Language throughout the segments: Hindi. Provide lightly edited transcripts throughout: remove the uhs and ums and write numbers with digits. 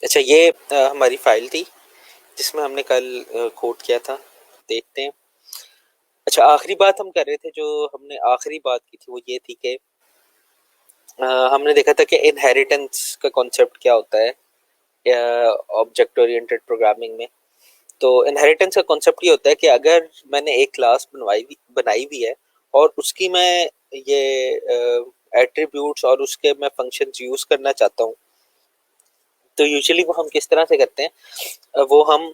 अच्छा, ये हमारी फाइल थी जिसमें हमने कल कोड किया था। देखते हैं। अच्छा, आखिरी बात हम कर रहे थे, जो हमने आखिरी बात की थी वो ये थी कि हमने देखा था कि इनहेरिटेंस का कॉन्सेप्ट क्या होता है ऑब्जेक्ट ओरिएंटेड प्रोग्रामिंग में। तो इनहेरिटेंस का कॉन्सेप्ट ये होता है कि अगर मैंने एक क्लास बनाई भी है और उसकी मैं ये एट्रीब्यूट्स और उसके मैं फंक्शंस यूज करना चाहता हूँ, तो यूजुअली वो हम किस तरह से करते हैं, वो हम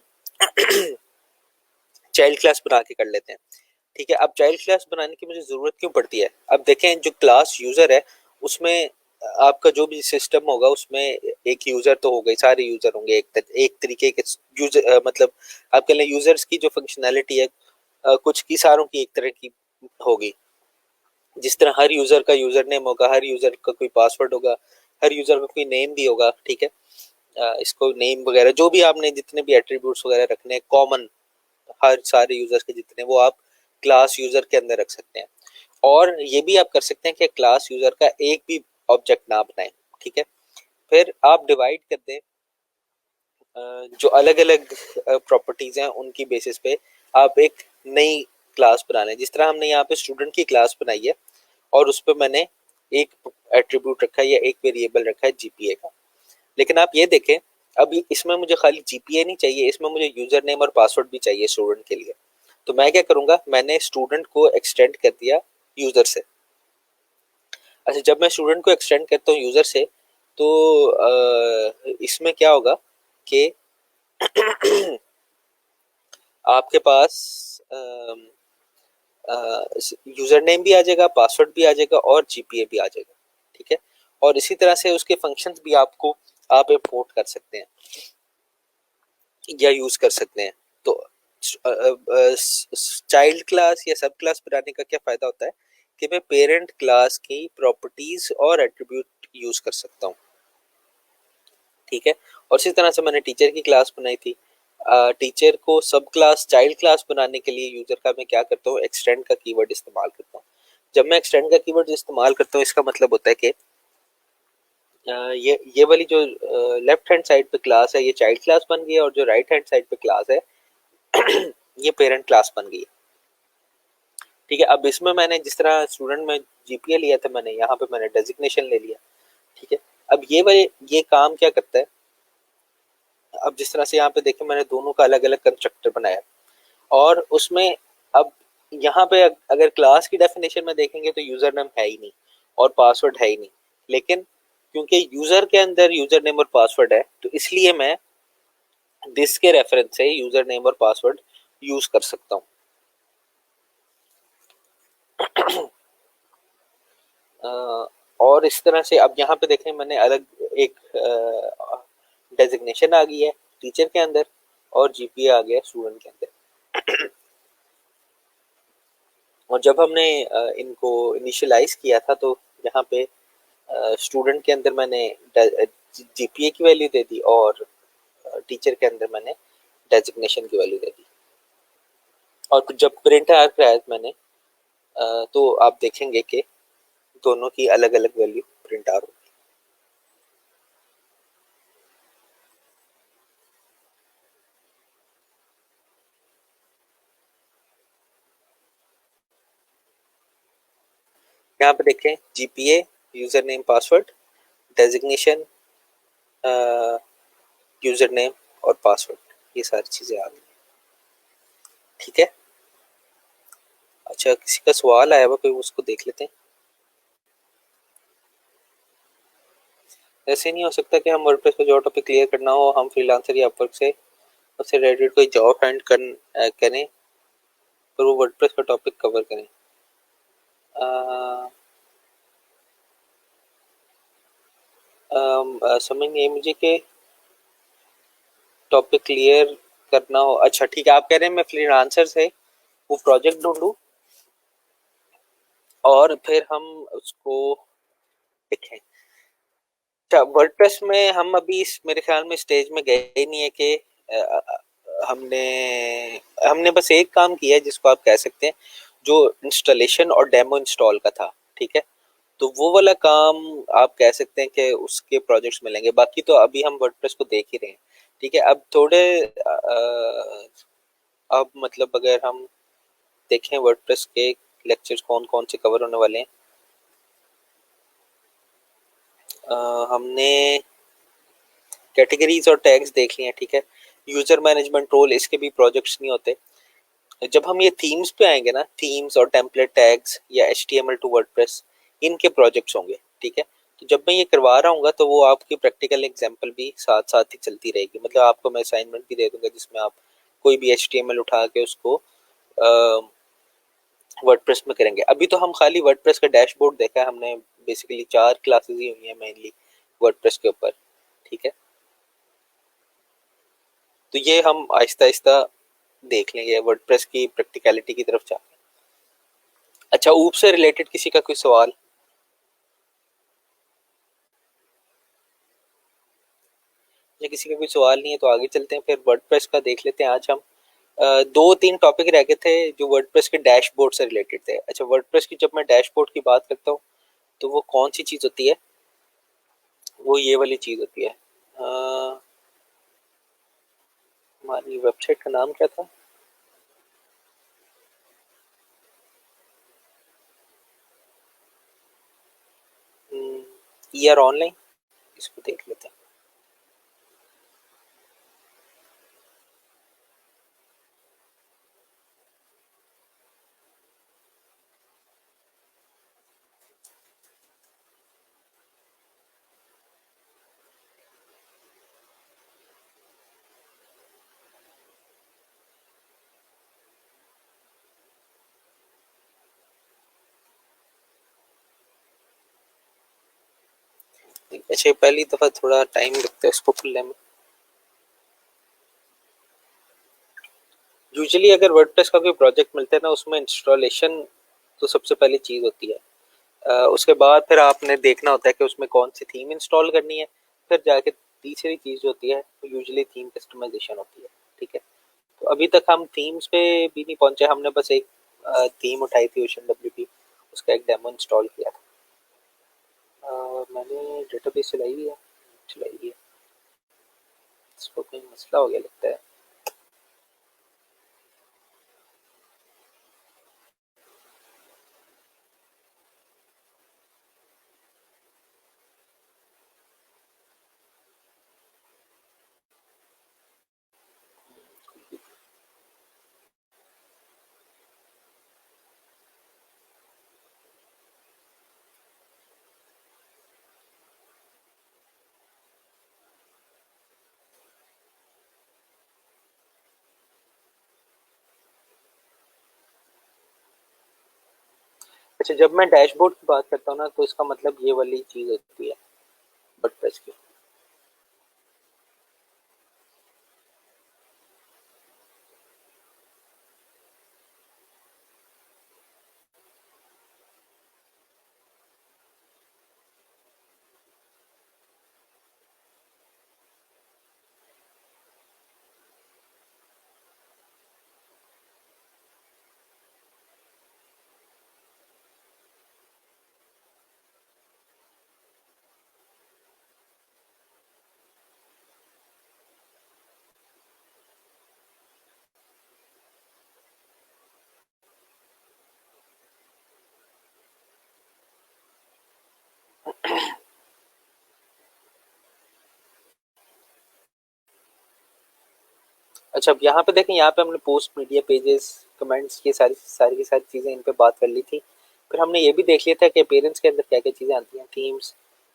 चाइल्ड क्लास बना के कर लेते हैं। ठीक है, अब चाइल्ड क्लास बनाने की मुझे जरूरत क्यों पड़ती है? अब देखें, जो क्लास यूजर है उसमें आपका जो भी सिस्टम होगा उसमें एक यूजर तो हो गई, सारे यूजर होंगे एक तरीके के यूजर, मतलब आप कह लें यूजर्स की जो फंक्शनैलिटी है कुछ की सारों की एक तरह की होगी। जिस तरह हर यूजर का यूजर नेम होगा, हर यूजर का कोई पासवर्ड होगा, हर यूजर का कोई नेम भी होगा। ठीक है, इसको नेम वगैरह जो भी आपने जितने भी एट्रीब्यूट्स वगैरह रखने कॉमन, हर सारे यूजर्स के जितने, वो आप क्लास यूजर के अंदर रख सकते हैं। और ये भी आप कर सकते हैं कि क्लास यूजर का एक भी ऑब्जेक्ट ना बनाएं। ठीक है, फिर आप डिवाइड कर दें जो अलग अलग प्रॉपर्टीज हैं उनकी बेसिस पे आप एक नई क्लास बना लें। जिस तरह हमने यहाँ पे स्टूडेंट की क्लास बनाई है और उस पर मैंने एक एट्रीब्यूट रखा है या एक वेरिएबल रखा है जीपीए का। लेकिन आप ये देखें, अब इसमें मुझे खाली जीपीए नहीं चाहिए, इसमें मुझे यूजर नेम और पासवर्ड भी चाहिए स्टूडेंट के लिए। तो मैं क्या करूंगा, मैंने स्टूडेंट को एक्सटेंड कर दिया यूजर से। अच्छा, जब मैं स्टूडेंट को एक्सटेंड करता हूँ यूजर से, तो इसमें क्या होगा कि आपके पास यूजर नेम भी आ जाएगा, पासवर्ड भी आ जाएगा और जीपीए भी आ जाएगा। ठीक है, और इसी तरह से उसके फंक्शंस भी आप इंपोर्ट कर सकते हैं या यूज कर सकते हैं। तो चाइल्ड क्लास या सब क्लास बनाने का क्या फायदा होता है कि मैं पेरेंट क्लास की प्रॉपर्टीज और एट्रीब्यूट यूज कर सकता हूँ। ठीक है, और इसी तरह से मैंने टीचर की क्लास बनाई थी। टीचर को सब क्लास चाइल्ड क्लास बनाने के लिए यूजर का मैं क्या करता हूँ, एक्सटेंड का कीवर्ड इस्तेमाल करता हूँ। जब मैं एक्सटेंड का कीवर्ड इस्तेमाल करता हूँ, इसका मतलब होता है कि ये वाली जो लेफ्ट हैंड साइड पे क्लास है ये चाइल्ड क्लास बन गई है, और जो राइट हैंड साइड पे क्लास है ये पेरेंट क्लास बन गई है। ठीक है, अब इसमें मैंने जिस तरह स्टूडेंट में जीपीए लिया था, मैंने यहाँ पे मैंने डेजिग्नेशन ले लिया। ठीक है, अब ये काम क्या करता है, अब जिस तरह से यहाँ पे देखें मैंने दोनों का अलग अलग कंस्ट्रक्टर बनाया, और उसमें अब यहाँ पे अगर क्लास की डेफिनेशन में देखेंगे तो यूजर नेम है ही नहीं और पासवर्ड है ही नहीं। लेकिन क्योंकि यूजर के अंदर यूजर नेम और पासवर्ड है, तो इसलिए मैं दिस के रेफरेंस से यूजर नेम और पासवर्ड यूज कर सकता हूँ। और इस तरह से अब यहाँ पे देखें मैंने अलग एक डेजिग्नेशन आ गई है टीचर के अंदर, और जीपीए आ गया स्टूडेंट के अंदर। और जब हमने इनको इनिशियलाइज किया था, तो यहाँ पे स्टूडेंट के अंदर मैंने जीपीए की वैल्यू दे दी और टीचर के अंदर मैंने डेजिग्नेशन की वैल्यू दे दी। और जब प्रिंट आर कराया मैंने, तो आप देखेंगे कि दोनों की अलग अलग वैल्यू प्रिंट आर होगी। यहाँ पे देखें, GPA, user name password, designation, user name और पासवर्ड, ये सारी चीजें आ गई। ठीक है, अच्छा किसी का सवाल आया हुआ कोई, उसको देख लेते हैं। ऐसे नहीं हो सकता कि हम वर्डप्रेस पे जो टॉपिक क्लियर करना हो हम फ्रीलांसर या अपवर्क से उससे रिलेटेड कोई जॉब फाइंड करें, पर वो वर्डप्रेस का टॉपिक कवर करें। समझ नहीं आई मुझे कि टॉपिक क्लियर करना हो। अच्छा ठीक है, आप कह रहे हैं मैं फ्रीलांसर से वो प्रोजेक्ट ढूंढूं और फिर हम उसको देखें। अच्छा, वर्डप्रेस में हम अभी इस मेरे ख्याल में स्टेज में गए ही नहीं है कि हमने हमने बस एक काम किया है जिसको आप कह सकते हैं, जो इंस्टॉलेशन और डेमो इंस्टॉल का था। ठीक है, तो वो वाला काम आप कह सकते हैं कि उसके प्रोजेक्ट्स मिलेंगे। बाकी तो अभी हम वर्डप्रेस को देख ही रहे हैं। ठीक है, अब थोड़े अब मतलब अगर हम देखें वर्डप्रेस के लेक्चर्स कौन कौन से कवर होने वाले हैं। हमने कैटेगरीज और टैग्स देख लिए हैं। ठीक है, यूजर मैनेजमेंट रोल, इसके भी प्रोजेक्ट्स नहीं होते। जब हम ये थीम्स पे आएंगे ना, थीम्स और टेम्पलेट टैग्स या HTML टू वर्डप्रेस, इनके प्रोजेक्ट्स होंगे। ठीक है, तो जब मैं ये करवा रहा हूँ तो वो आपकी प्रैक्टिकल एग्जांपल भी साथ साथ ही चलती रहेगी। मतलब आपको मैं असाइनमेंट भी दे दूंगा जिसमें आप कोई भी HTML उठा के उसको वर्डप्रेस में करेंगे। अभी तो हम खाली वर्डप्रेस का डैशबोर्ड देखा है हमने, बेसिकली 4 क्लासेस ही हुई हैं मेनली वर्डप्रेस के ऊपर। ठीक है, तो ये हम आहिस्ता आहिस्ता देख लेंगे वर्डप्रेस की प्रैक्टिकलिटी की तरफ जाके। अच्छा, ऊप से रिलेटेड किसी का कोई सवाल? या किसी का कोई सवाल नहीं है तो आगे चलते हैं, फिर वर्डप्रेस का देख लेते हैं। आज हम दो तीन टॉपिक रह गए थे जो वर्डप्रेस के डैशबोर्ड से रिलेटेड थे। अच्छा, वर्डप्रेस की जब मैं डैशबोर्ड की बात करता हूँ तो वो कौन सी चीज होती है? वो ये वाली चीज होती है। हमारी वेबसाइट का नाम क्या था? ईआर ऑनलाइन, इसको देख लेते हैं। अच्छा, पहली दफा थोड़ा टाइम लगता है इसको खुलने में। यूजुअली अगर वर्डप्रेस का कोई प्रोजेक्ट मिलता है ना, उसमें इंस्टॉलेशन तो सबसे पहली चीज होती है। उसके बाद फिर आपने देखना होता है कि उसमें कौन सी थीम इंस्टॉल करनी है। फिर जाके तीसरी चीज होती है, यूजुअली थीम कस्टमाइजेशन होती है। ठीक है, तो अभी तक हम थीम्स पे भी नहीं पहुंचे। हमने बस एक थीम उठाई थी OceanWP, उसका एक डेमो इंस्टॉल किया था। मैंने डेटाबेस चलाई है। इसको कोई मसला हो गया लगता है। अच्छा, जब मैं डैशबोर्ड की बात करता हूँ ना, तो इसका मतलब ये वाली चीज होती है वर्डप्रेस की। अच्छा, अब यहाँ पे देखें, यहाँ पे हमने पोस्ट, मीडिया पेजेस, कमेंट्स, ये सारी की सारी चीज़ें इन पे बात कर ली थी। फिर हमने ये भी देख लिया था कि अपेरेंस के अंदर क्या क्या चीज़ें आती हैं। थीम्स,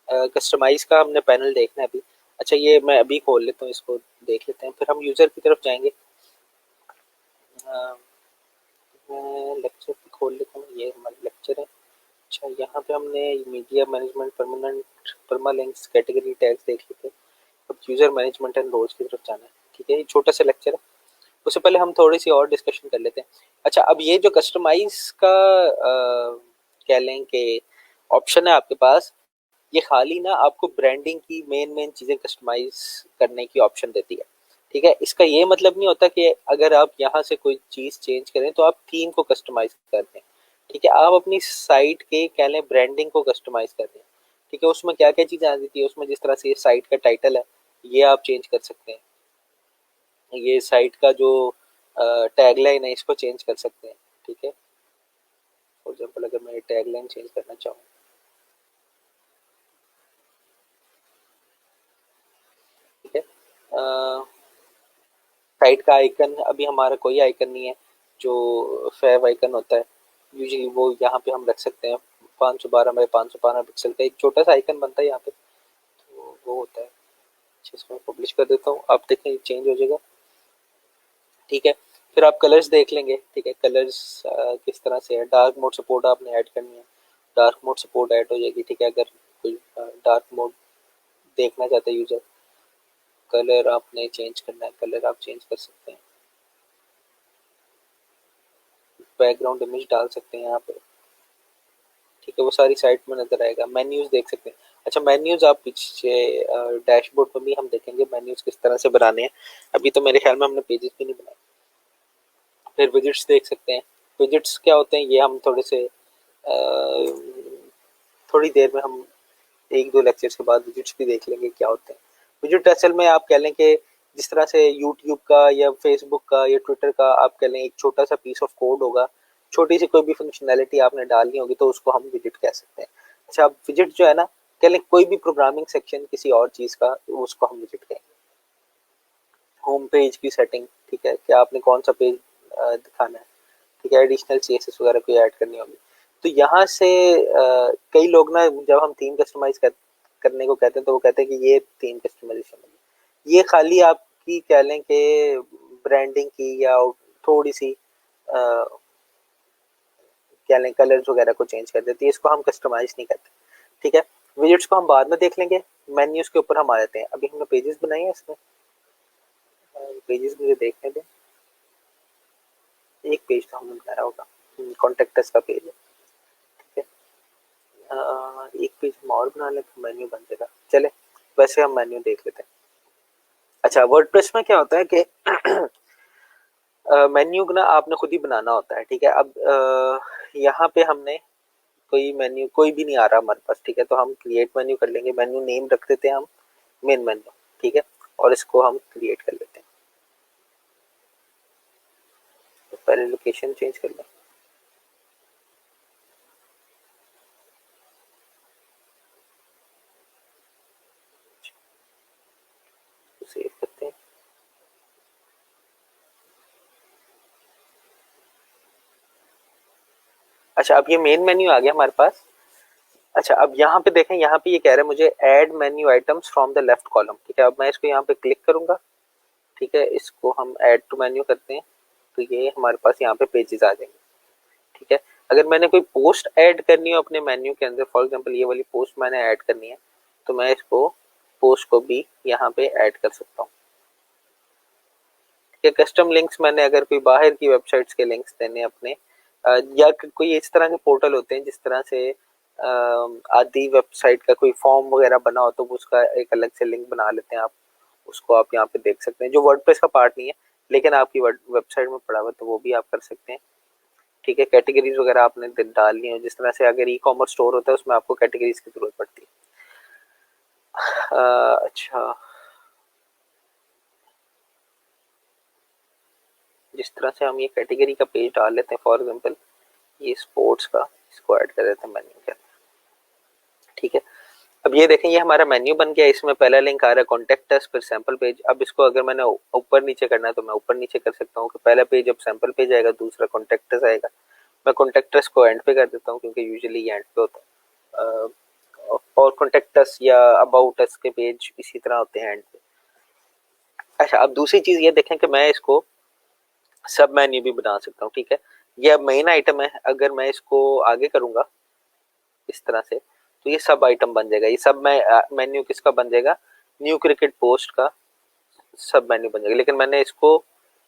कस्टमाइज का हमने पैनल देखना है अभी। अच्छा, ये मैं अभी खोल लेता हूँ, इसको देख लेते हैं, फिर हम यूज़र की तरफ जाएंगे। मैं लेक्चर भी खोल लेता हूँ, ये हमारा लेक्चर है। अच्छा, यहाँ पे हमने media management, permanent permalinks, category tags देख लेते हैं। अब यूज़र मैनेजमेंट एंड रोल्स की तरफ जाना है। ठीक है, ये छोटा सा लेक्चर है। उससे पहले हम थोड़ी सी और डिस्कशन कर लेते हैं। अच्छा, अब ये जो कस्टमाइज का कह लें कि ऑप्शन है आपके पास, ये खाली ना आपको ब्रांडिंग की मेन मेन चीज़ें कस्टमाइज करने की ऑप्शन देती है। ठीक है, इसका ये मतलब नहीं होता कि अगर आप यहाँ से कोई चीज़ चेंज करें तो आप थीम को कस्टमाइज कर दें। ठीक है, आप अपनी साइट के कह लें ब्रांडिंग को कस्टमाइज कर रहे हैं। ठीक है, उसमें क्या क्या चीजें आ जाती है, उसमें जिस तरह से ये साइट का टाइटल है ये आप चेंज कर सकते हैं, ये साइट का जो टैगलाइन है इसको चेंज कर सकते हैं। ठीक है, फॉर एग्जाम्पल अगर मैं टैगलाइन चेंज करना चाहूँ, ठीक है, साइट का आइकन अभी हमारा कोई आइकन नहीं है, जो फेव आइकन होता है यूजुअली वो यहाँ पे हम रख सकते हैं। 512 बाई 512 पिक्सल का एक छोटा सा आइकन बनता है यहाँ पे, तो वो होता है। अच्छा, इसको मैं पब्लिश कर देता हूँ, आप देखें चेंज हो जाएगा। ठीक है, फिर आप कलर्स देख लेंगे। ठीक है, कलर्स किस तरह से है, डार्क मोड सपोर्ट आपने ऐड करनी है, डार्क मोड सपोर्ट ऐड हो जाएगी। ठीक है, अगर कोई डार्क मोड देखना चाहता है यूजर, कलर आपने चेंज करना है, कलर आप चेंज कर सकते हैं, बैकग्राउंड इमेज डाल सकते हैं यहाँ पे। ठीक है, वो सारी साइट में नजर आएगा। मेन्यूज देख सकते हैं। अच्छा, मेन्यूज आप पीछे डैशबोर्ड पर भी हम देखेंगे मेन्यूज किस तरह से बनाने हैं। अभी तो मेरे ख्याल में हमने पेजेस भी नहीं बनाए। फिर विजिट्स देख सकते हैं। विजिट्स क्या होते हैं ये हम थोड़े से थोड़ी देर में हम एक दो लेक्चर्स के बाद विजिट्स भी देख लेंगे क्या होते हैं। विजिट असल में आप कह लें कि जिस तरह से यूट्यूब का या फेसबुक का या ट्विटर का आप कह लें एक छोटा सा पीस ऑफ कोड होगा, छोटी सी कोई भी फंक्शनैलिटी आपने डालनी होगी तो उसको हम विजिट कह सकते हैं। अच्छा, अब विजिट जो है ना, कह लें कोई भी प्रोग्रामिंग सेक्शन किसी और चीज का, उसको हम विजिट कहेंगे। होम पेज की सेटिंग, ठीक है, क्या आपने कौन सा पेज दिखाना है। ठीक है, एडिशनल सीएसएस वगैरह कोई ऐड करनी होगी तो यहाँ से कई लोग ना जब हम थीम कस्टमाइज करने को कहते हैं तो वो कहते हैं कि ये थीम कस्टमाइजेशन है। ये खाली आपकी कह लें कि ब्रांडिंग की या थोड़ी सी कह लें कलर्स वगैरह को चेंज कर देती है, इसको हम कस्टमाइज नहीं करते। ठीक है, विजिट्स को हम बाद में देख लेंगे। मेन्यूज के ऊपर हम आ जाते हैं। अभी हमने पेजेस बनाए हैं, इसमें पेजेस मुझे देखने दें। एक पेज तो हमने बनाया होगा, कॉन्टेक्ट का पेज है। ठीक है, एक पेज हम और बना लें तो मेन्यू बन जाएगा। चले, वैसे हम मेन्यू देख लेते हैं। अच्छा, वर्डप्रेस में क्या होता है कि मेन्यू ना आपने खुद ही बनाना होता है। ठीक है, अब यहाँ पे हमने कोई मेन्यू कोई भी नहीं आ रहा हमारे पास। ठीक है, तो हम क्रिएट मेन्यू कर लेंगे। मेन्यू नेम रख देते हैं हम मेन मेन्यू। ठीक है, और इसको हम क्रिएट कर लेते हैं। तो पहले लोकेशन चेंज कर लें। तो सेव करते हैं। अच्छा, अब ये मेन मेन्यू आ गया हमारे पास। अच्छा, अब यहाँ पे देखें, यहाँ पे ये कह रहा है मुझे add menu items from the left column. ठीक है, अब मैं इसको यहाँ पे क्लिक करूंगा। ठीक है, इसको हम ऐड टू मेन्यू करते हैं तो ये हमारे पास यहाँ पे पेजेस आ जाएंगे। ठीक है, अगर मैंने कोई पोस्ट ऐड करनी हो अपने मेन्यू के अंदर, फॉर एग्जांपल ये वाली पोस्ट मैंने ऐड करनी है, तो मैं इसको पोस्ट को भी यहाँ पे ऐड कर सकता हूँ। ठीक है, कस्टम लिंक्स मैंने अगर कोई बाहर की वेबसाइट्स के लिंक्स देने अपने या कोई इस तरह के पोर्टल होते हैं जिस तरह से आदि वेबसाइट का कोई फॉर्म वगैरह बना हो तो उसका एक अलग से लिंक बना लेते हैं आप, उसको आप यहाँ पे देख सकते हैं, जो वर्डप्रेस का पार्ट नहीं है लेकिन आपकी वेबसाइट में पड़ा हुआ तो वो भी आप कर सकते हैं। ठीक है, कैटेगरीज वगैरह आपने डालनी है, जिस तरह से अगर ई कॉमर्स स्टोर होता है उसमें आपको कैटेगरीज की जरूरत पड़ती है। अच्छा, जिस तरह से हम ये कैटेगरी का पेज डाल लेते हैं, फॉर एग्जांपल ये स्पोर्ट्स का, इसको ऐड कर देते हैं मेन्यू के अंदर। ठीक है, अब ये देखें ये हमारा मेन्यू बन गया। इसमें पहला लिंक आ रहा है कॉन्टेक्ट अस, फिर सैंपल पेज। अब इसको अगर मैंने ऊपर नीचे करना है तो मैं ऊपर नीचे कर सकता हूँ कि पहला पेज अब सैंपल पेज आएगा, दूसरा कॉन्टेक्ट अस आएगा। मैं कॉन्टेक्ट अस को एंड पे कर देता हूँ क्योंकि यूजुअली ये एंड पे होता है। और कॉन्टेक्ट अस या अबाउट अस के पेज इसी तरह होते हैं एंड पे। अच्छा, अब दूसरी चीज ये देखें कि मैं इसको सब मेन्यू भी बना सकता हूँ। ठीक है, ये अब मेन आइटम है, अगर मैं इसको आगे करूंगा इस तरह से तो ये सब आइटम बन जाएगा। ये सब मेन्यू किसका बन जाएगा, न्यू क्रिकेट पोस्ट का सब मेन्यू बन जाएगा। लेकिन मैंने इसको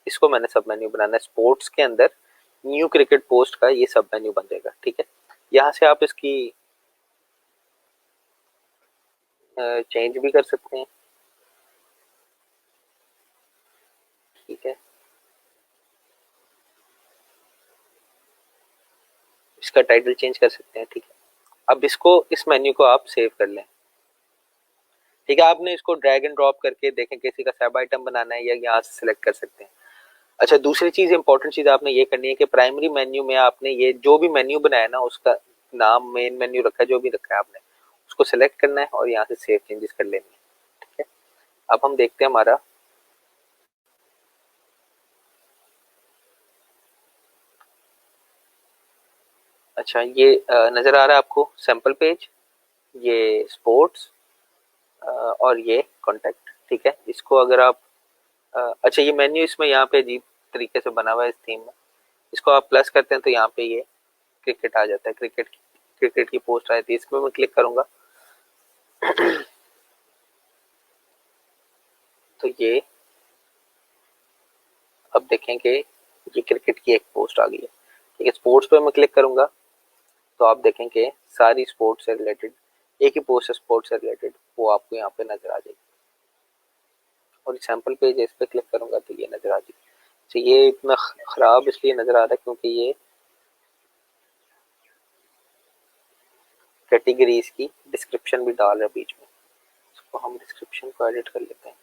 इसको मैंने सब मेन्यू बनाना है, स्पोर्ट्स के अंदर न्यू क्रिकेट पोस्ट का ये सब मेन्यू बन जाएगा। ठीक है, यहाँ से आप इसकी चेंज भी कर सकते हैं। ठीक है, इसका टाइटल चेंज कर सकते हैं। ठीक है, अब इसको इस मेन्यू को आप सेव कर लें। ठीक है, आपने इसको ड्रैग एंड ड्रॉप करके देखें किसी का सब आइटम बनाना है या यहाँ से सिलेक्ट कर सकते हैं। अच्छा, दूसरी चीज इंपॉर्टेंट चीज आपने ये करनी है कि प्राइमरी मेन्यू में आपने ये जो भी मेन्यू बनाया ना उसका नाम मेन मेन्यू रखा है, जो भी रखा है आपने उसको सिलेक्ट करना है और यहाँ से सेव चेंजेस कर लेनी है। ठीक है, अब हम देखते हैं हमारा अच्छा ये नजर आ रहा है आपको सैंपल पेज, ये स्पोर्ट्स और ये कॉन्टैक्ट। ठीक है, इसको अगर आप अच्छा ये मेन्यू इसमें यहाँ पे अजीब तरीके से बना हुआ है इस थीम में, इसको आप प्लस करते हैं तो यहाँ पे ये क्रिकेट आ जाता है, क्रिकेट की पोस्ट आई थी, इसमें मैं क्लिक करूंगा तो ये अब देखें कि ये क्रिकेट की एक पोस्ट आ गई है। ठीक है, स्पोर्ट्स पे मैं क्लिक करूंगा तो आप देखें कि सारी स्पोर्ट्स से रिलेटेड एक ही पोस्ट है, स्पोर्ट्स से रिलेटेड, वो आपको यहाँ पे नजर आ जाएगी। और सैंपल पेज है, इस पे क्लिक करूंगा तो ये नजर आ जाएगी। तो ये इतना खराब इसलिए नजर आ रहा है क्योंकि ये कैटेगरीज की डिस्क्रिप्शन भी डाल रहा है बीच में, इसको हम डिस्क्रिप्शन को एडिट कर लेते हैं।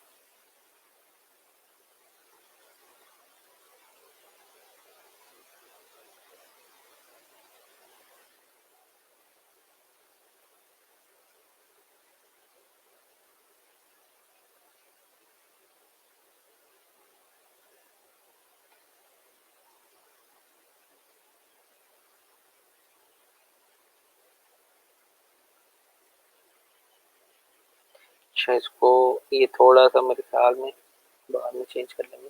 अच्छा, इसको ये थोड़ा सा मेरे ख्याल में बाद में चेंज कर लेंगे।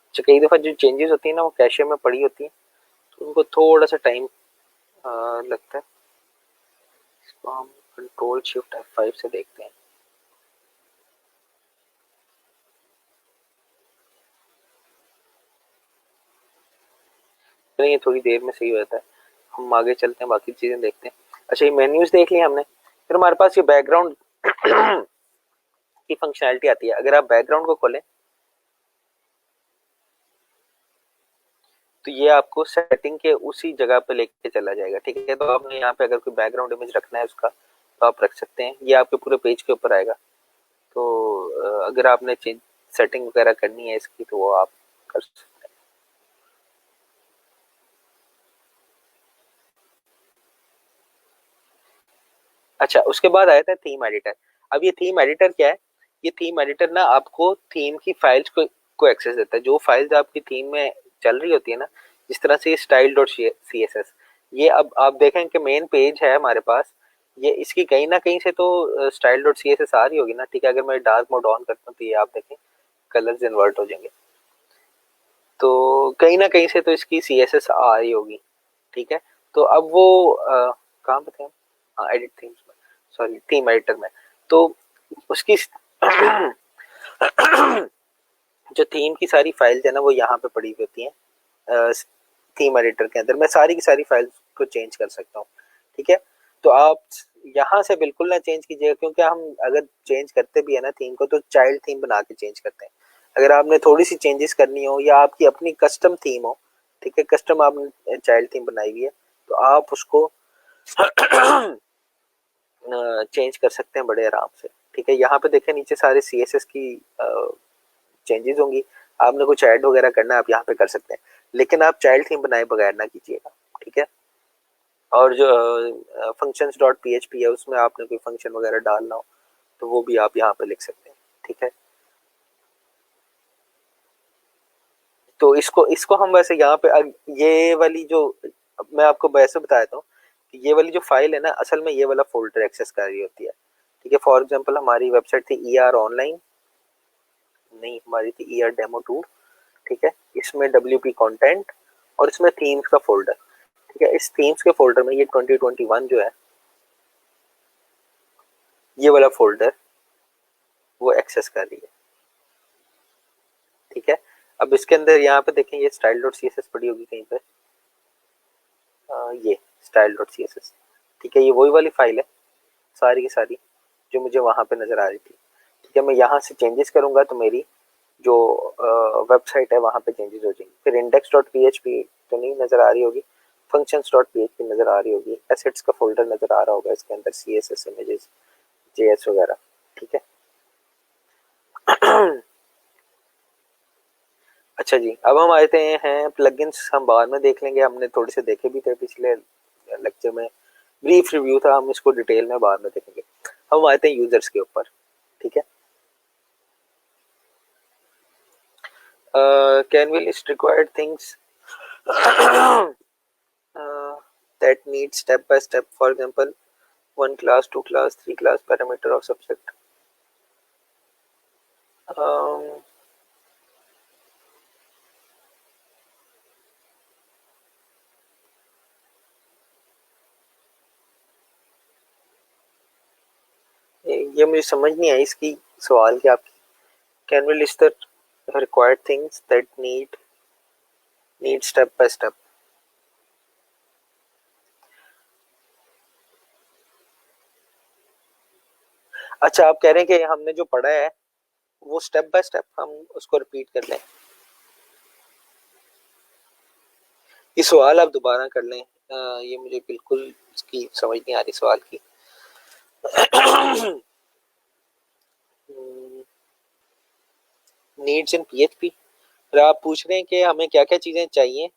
अच्छा, कई दफा जो चेंजेस होती है ना वो कैशे में पड़ी होती है तो उनको थोड़ा सा टाइम लगता है। इसको हम कंट्रोल शिफ्ट F5 से देखते हैं। तो ये थोड़ी देर में सही हो जाता है। हम आगे चलते हैं, बाकी चीजें देखते हैं। अच्छा, ये मेन्यूज देख लिया हमने, फिर हमारे पास ये बैकग्राउंड की फंक्शनैलिटी आती है। अगर आप बैकग्राउंड को खोलें तो ये आपको सेटिंग के उसी जगह पे लेके चला जाएगा। ठीक है, तो आपने यहाँ पे अगर कोई बैकग्राउंड इमेज रखना है उसका तो आप रख सकते हैं, ये आपके पूरे पेज के ऊपर आएगा। तो अगर आपने सेटिंग वगैरह करनी है इसकी तो वो आप कर सकते हैं। अच्छा, उसके बाद आया था थीम एडिटर। अब ये थीम एडिटर क्या है? ये थीम एडिटर ना आपको थीम की फाइल्स को एक्सेस देता है। जो फाइल्स आपकी थीम में चल रही होती है ना, जिस तरह से style dot C S S, ये अब आप देखें कि मेन पेज है हमारे पास, ये इसकी कहीं ना कहीं से तो style dot C S S आ रही होगी ना। ठीक है, अगर मैं डार्क मोड ऑन करता हूँ तो ये आप देखें कलर्स इन्वर्ट हो जाएंगे, तो कहीं ना कहीं से तो इसकी सी एस एस आ रही होगी। ठीक है, तो अब वो कहाँ पे थे हम? हाँ, एडिट थीम्स में, सॉरी थीम एडिटर में। तो उसकी जो थीम की सारी फाइल्स है ना वो यहाँ पे पड़ी हुई होती हैं थीम एडिटर के अंदर। मैं सारी की सारी फाइल्स को चेंज कर सकता हूँ। ठीक है, तो आप यहाँ से बिल्कुल ना चेंज कीजिएगा, क्योंकि हम अगर चेंज करते भी है ना थीम को तो चाइल्ड थीम बना के चेंज करते हैं। अगर आपने थोड़ी सी चेंजेस करनी हो या आपकी अपनी कस्टम थीम हो, ठीक है, कस्टम आपने चाइल्ड थीम बनाई हुई है तो आप उसको चेंज कर सकते हैं बड़े आराम से। ठीक है, यहाँ पे देखें नीचे सारे सी एस एस की चेंजेस होंगी। आपने कुछ ऐड वगैरह करना है आप यहाँ पे कर सकते हैं, लेकिन आप चाइल्ड थीम बनाए बगैर ना कीजिएगा। ठीक है, और जो functions dot P H P है उसमें आपने कोई फंक्शन वगैरह डालना हो तो वो भी आप यहाँ पे लिख सकते हैं। ठीक है, तो इसको इसको हम वैसे यहाँ पे ये वाली जो मैं आपको वैसे बताया था कि ये वाली जो फाइल है ना असल में ये वाला फोल्डर एक्सेस कर रही होती है। ठीक है, फॉर एग्जांपल हमारी वेबसाइट थी ई आर ऑनलाइन, नहीं हमारी थी ई आर डेमो टू। ठीक है, इसमें डब्ल्यू पी कॉन्टेंट और इसमें थीम्स का फोल्डर। ठीक है, इस थीम्स के फोल्डर में ये 2021 जो है ये वाला फोल्डर वो एक्सेस कर रही है। ठीक है, अब इसके अंदर यहाँ पे देखें ये style dot C S S पड़ी होगी कहीं पे, ये style dot C S S. ठीक है, ये वही वाली फाइल है सारी की सारी जो मुझे वहां पे नजर आ रही थी। ठीक है, मैं यहाँ से चेंजेस करूंगा तो मेरी जो वेबसाइट है वहाँ पे चेंजेस हो जाएंगे। फिर index dot P H P तो नहीं नज़र आ रही होगी, functions dot P H P नज़र आ रही होगी, एसेट्स का फोल्डर नज़र आ रहा होगा, इसके अंदर C S S images J S वगैरह। ठीक है। अच्छा जी, अब हम आते हैं प्लगइन्स, हम बाद में देख लेंगे, हमने थोड़े से देखे भी थे पिछले लेक्चर में, ब्रीफ रिव्यू था, हम इसको डिटेल में बाद में देखेंगे। हम आते हैं यूजर्स के ऊपर। ठीक है। Can we list required things that need step by step, for example 1 class, 2 class, 3 class parameter of subject. um, ये मुझे समझ नहीं आई इसकी सवाल की आपकी। Can we list the required things that need step by step. अच्छा, आप कह रहे हैं कि हमने जो पढ़ा है वो स्टेप बाय स्टेप हम उसको रिपीट कर लें। ये सवाल आप दोबारा कर लें। ये मुझे बिल्कुल इसकी समझ नहीं आ रही सवाल की। नीड्स इन पीएचपी, आप पूछ रहे हैं कि हमें क्या क्या चीजें चाहिए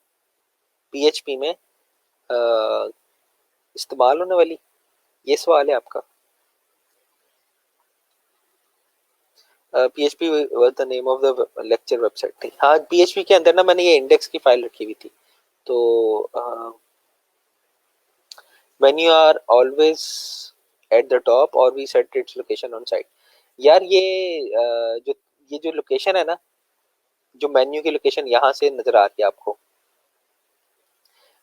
पीएचपी में इस्तेमाल होने वाली, ये सवाल है आपका। PHP was the name of the lecture website थी। हाँ, पीएचपी के अंदर ना मैंने ये इंडेक्स की फाइल रखी हुई थी। तो when you are always at the top और we set its location on site. यार ये जो लोकेशन है ना, जो मेन्यू की लोकेशन यहाँ से नजर आ रही है आपको।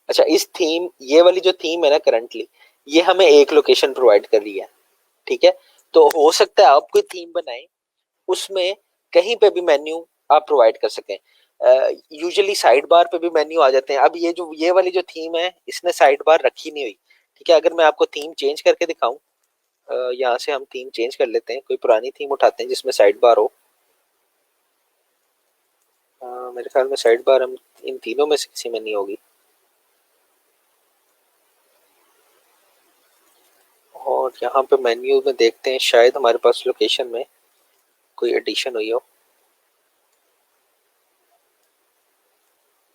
अच्छा, इस थीम, ये वाली जो थीम है ना करंटली, ये हमें एक लोकेशन प्रोवाइड कर रही है। ठीक है। तो हो सकता है आप कोई थीम बनाएं, उसमें कहीं पे भी मेन्यू आप प्रोवाइड कर सकें। यूजुअली साइड बार पे भी मेन्यू आ जाते हैं। अब ये वाली जो थीम है, इसने साइड बार रखी नहीं हुई। ठीक है। अगर मैं आपको थीम चेंज करके दिखाऊं, यहाँ से हम थीम चेंज कर लेते हैं, कोई पुरानी थीम उठाते हैं जिसमें साइड बार हो। मेरे ख्याल में साइड बार हम इन तीनों में से किसी में नहीं होगी। और यहाँ पे मेन्यू में देखते हैं, शायद हमारे पास लोकेशन में कोई एडिशन हुई हो।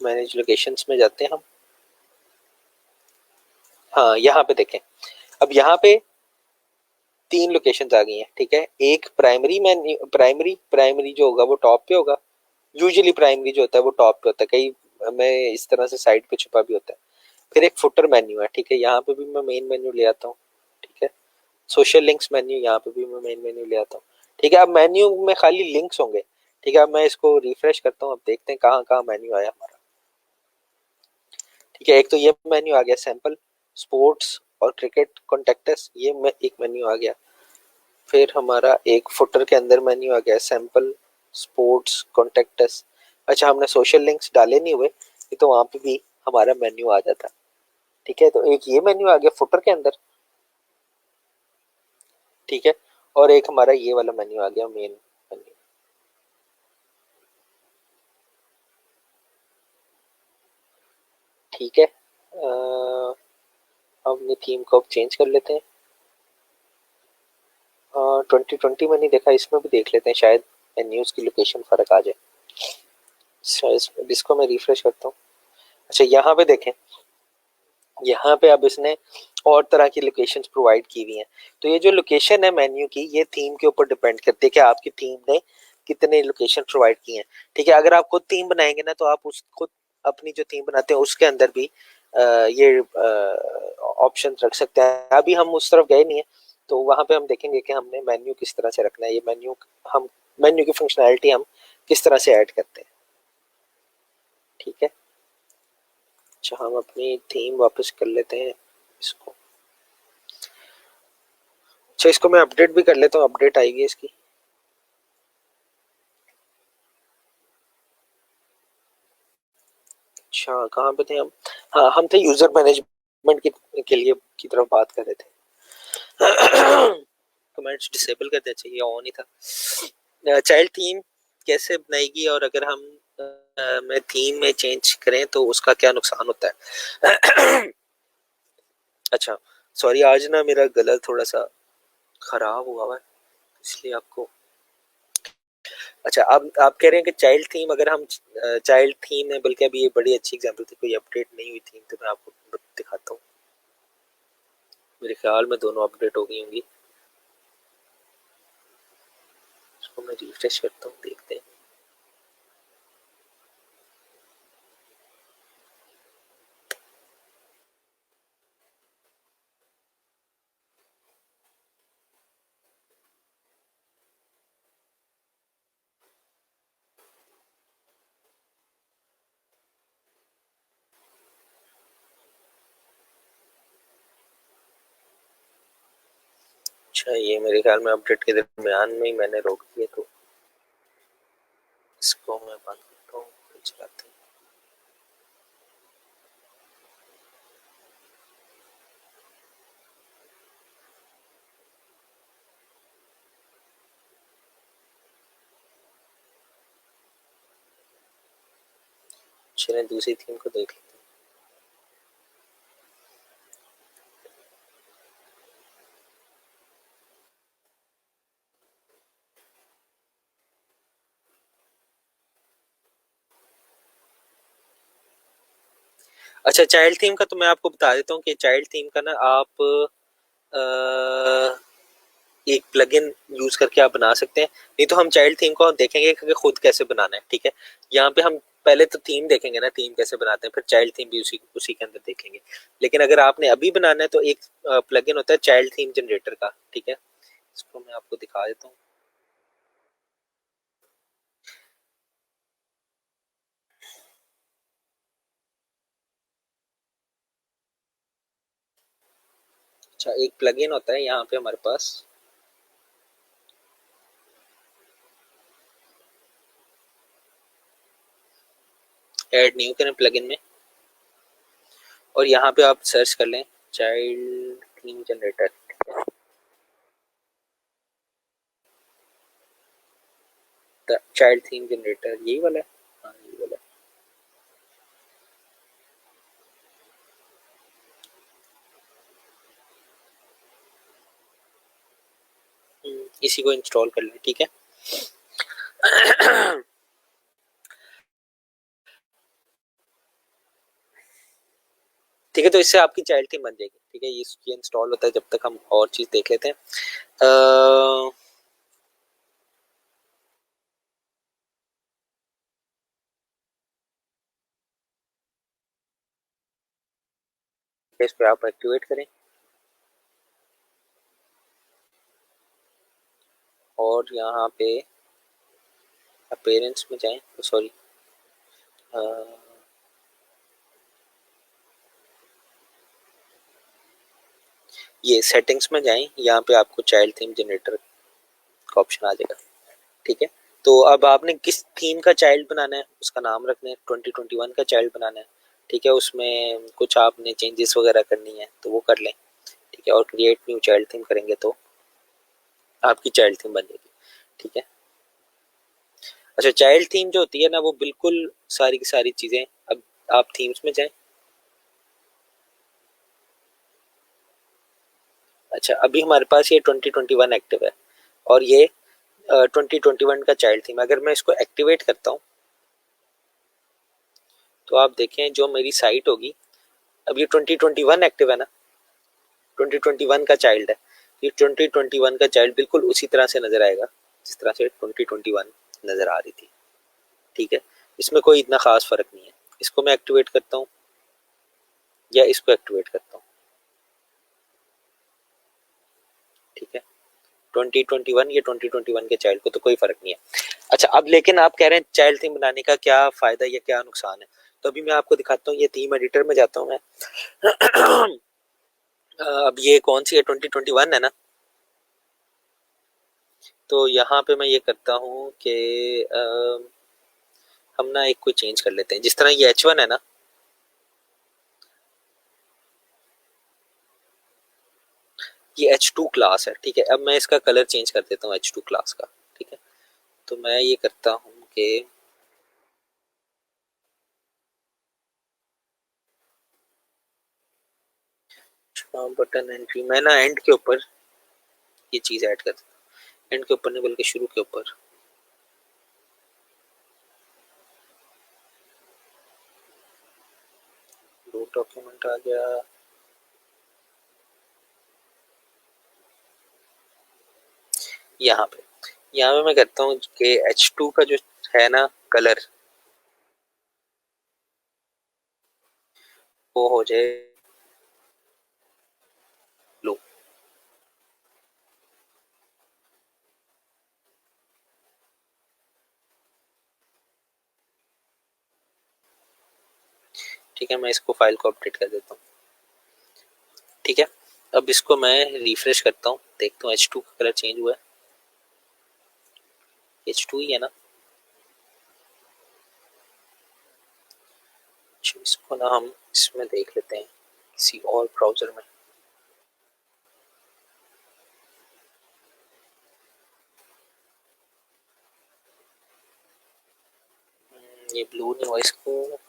मैनेज लोकेशंस में जाते हैं हम। हाँ, यहाँ पे देखें, अब यहाँ पे तीन लोकेशंस आ गई हैं। ठीक है। एक प्राइमरी मेन्यू, प्राइमरी जो होगा वो टॉप पे होगा। यूजुअली प्राइमरी जो होता है वो टॉप पे होता है, कई में इस तरह से साइड पे छुपा भी होता है। फिर एक फुटर मेन्यू है। ठीक है। यहाँ पे भी मैं मेन मेन्यू ले आता हूँ। ठीक है। सोशल लिंक्स मेन्यू, यहाँ पे भी मैं मेन मेन्यू ले आता हूँ। ठीक है। अब मेन्यू में खाली लिंक्स होंगे। ठीक है। अब मैं इसको रिफ्रेश करता हूँ, अब देखते हैं कहाँ कहाँ मेन्यू आया हमारा। ठीक है। एक तो ये मेन्यू आ गया सैंपल, स्पोर्ट्स और क्रिकेट कॉन्टेक्टस, ये एक मेन्यू आ गया। फिर हमारा एक फुटर के अंदर मेन्यू आ गया सैंपल, स्पोर्ट्स, कॉन्टेक्टस। अच्छा, हमने सोशल लिंक्स डाले नहीं हुए, तो वहां पे भी हमारा मेन्यू आ जाता। ठीक है। तो एक ये मेन्यू आ गया फुटर के अंदर। ठीक है। और एक हमारा ये वाला मेन्यू आ गया मेन मेन्यू। ठीक है। अपनी थीम को अब चेंज कर लेते हैं। 2020 में नहीं देखा, इसमें भी देख लेते हैं, शायद न्यूज की लोकेशन फर्क आ जाए। इसको मैं रिफ्रेश करता हूँ। अच्छा, यहाँ पे देखें, यहाँ पे अब इसने और तरह की लोकेशंस प्रोवाइड की हुई हैं। तो ये जो लोकेशन है मेन्यू की, ये थीम के ऊपर डिपेंड करती है कि आपकी थीम ने कितने लोकेशन प्रोवाइड की हैं। ठीक है। अगर आप खुद थीम बनाएंगे ना, तो आप उस खुद अपनी जो थीम बनाते हैं उसके अंदर भी ये ऑप्शन रख सकते हैं। अभी हम उस तरफ गए नहीं है, तो वहां पे हम देखेंगे कि हमने मेन्यू किस तरह से रखना है। ये मेन्यू की फंक्शनैलिटी हम किस तरह से ऐड करते हैं। ठीक है। अच्छा, हम अपनी थीम वापस कर लेते हैं इसको। अच्छा, इसको मैं अपडेट भी कर लेता हूँ, अपडेट आएगी इसकी। अच्छा, कहाँ पे थे हम? हाँ, हम थे यूजर मैनेजमेंट के लिए की तरफ बात कर रहे थे। कमेंट्स डिसेबल कर देना चाहिए, ऑन ही था। चाइल्ड थीम कैसे बनाएगी और अगर हम में थीम में चेंज करें तो उसका क्या नुकसान होता है। अच्छा, सॉरी आज ना मेरा गला थोड़ा सा खराब हुआ है इसलिए आपको। अच्छा, अब आप कह रहे हैं कि चाइल्ड थीम, अगर हम चाइल्ड थीम है, बल्कि अभी ये बड़ी अच्छी एग्जांपल थी, कोई अपडेट नहीं हुई थीम, तो मैं आपको दिखाता हूँ। मेरे ख्याल में दोनों अपडेट हो गई होंगी। इसको मैं रिफ्रेश करता हूँ, देखते हैं। अच्छा, ये मेरे ख्याल में अपडेट के दरमियान में ही मैंने रोक दिया, तो इसको मैं बंद करता हूँ, फिर चलाते हैं। चलिए दूसरी थीम को देख लेते हैं। अच्छा, चाइल्ड थीम का तो मैं आपको बता देता हूँ कि चाइल्ड थीम का ना आप एक प्लगइन यूज करके आप बना सकते हैं। नहीं तो हम चाइल्ड थीम को देखेंगे कि खुद कैसे बनाना है, ठीक है। यहाँ पे हम पहले तो थीम देखेंगे ना, थीम कैसे बनाते हैं, फिर चाइल्ड थीम भी उसी उसी के अंदर देखेंगे। लेकिन अगर आपने अभी बनाना है तो एक प्लगइन होता है चाइल्ड थीम जनरेटर का, ठीक है। इसको मैं आपको दिखा देता हूँ। अच्छा, एक प्लगइन होता है यहाँ पे हमारे पास, ऐड न्यू करें प्लगइन में, और यहाँ पे आप सर्च कर लें child theme generator. Child theme generator यही वाला है, हाँ यही वाला है। इसी को इंस्टॉल कर लें, ठीक है। ठीक है, तो इससे आपकी चाइल्ड थीम बन जाएगी, ठीक है। ये इंस्टॉल होता है, जब तक हम और चीज देख लेते हैं। इस पे आप एक्टिवेट करें और यहाँ पे अपेरेंस में जाएं, सॉरी ये सेटिंग्स में जाएं, यहाँ पे आपको चाइल्ड थीम जनरेटर का ऑप्शन आ जाएगा, ठीक है। तो अब आपने किस थीम का चाइल्ड बनाना है उसका नाम रखना है, 2021 का चाइल्ड बनाना है, ठीक है। उसमें कुछ आपने चेंजेस वगैरह करनी है तो वो कर लें, ठीक है। और क्रिएट न्यू चाइल्ड थीम करेंगे तो आपकी चाइल्ड थीम बन जाएगी, ठीक है। अच्छा, चाइल्ड थीम जो होती है ना, वो बिल्कुल सारी की सारी चीजें, अब आप थीम्स में जाएं। अच्छा, अभी हमारे पास ये 2021 एक्टिव है और ये 2021 का चाइल्ड थीम। अगर मैं इसको एक्टिवेट करता हूँ तो आप देखें जो मेरी साइट होगी, अब ये 2021 एक्टिव है ना, 2021 का चाइल्ड है। ये 2021 का चाइल्ड बिल्कुल उसी तरह से नजर आएगा जिस तरह से 2021 नजर आ रही थी, ठीक है। इसमें कोई इतना खास फर्क नहीं है। इसको मैं एक्टिवेट करता हूँ या इसको एक्टिवेट करता हूँ, ठीक है। 2021 या 2021 के चाइल्ड को तो कोई फर्क नहीं है। अच्छा, अब लेकिन आप कह रहे हैं चाइल्ड थीम बनाने का क्या फायदा या क्या नुकसान है, तो अभी मैं आपको दिखाता हूँ। ये थीम एडिटर में जाता हूँ मैं। अब ये कौन सी है, 2021 है ना। तो यहाँ पे मैं ये करता हूँ कि हम ना एक कोई चेंज कर लेते हैं, जिस तरह ये H1 है ना, ये H2 क्लास है, ठीक है। अब मैं इसका कलर चेंज कर देता हूँ H2 क्लास का, ठीक है। तो मैं ये करता हूँ ओके, बटन एंट्री मैं ना एंड के ऊपर ये चीज ऐड कर देता हूँ, एंड के ऊपर नहीं बल्कि शुरू के ऊपर। दो डॉक्यूमेंट आ गया, यहाँ पे मैं कहता हूँ कि H2 का जो है ना कलर, वो हो जाए ब्लू। ठीक है, मैं इसको फाइल को अपडेट कर देता हूँ। ठीक है, अब इसको मैं रिफ्रेश करता हूँ, देखता हूँ H2 का कलर चेंज हुआ है। H2 ही है ना। अच्छा, इसको ना हम इसमें देख लेते हैं किसी और ब्राउजर में। ये ब्लू नहीं हुआ इसको।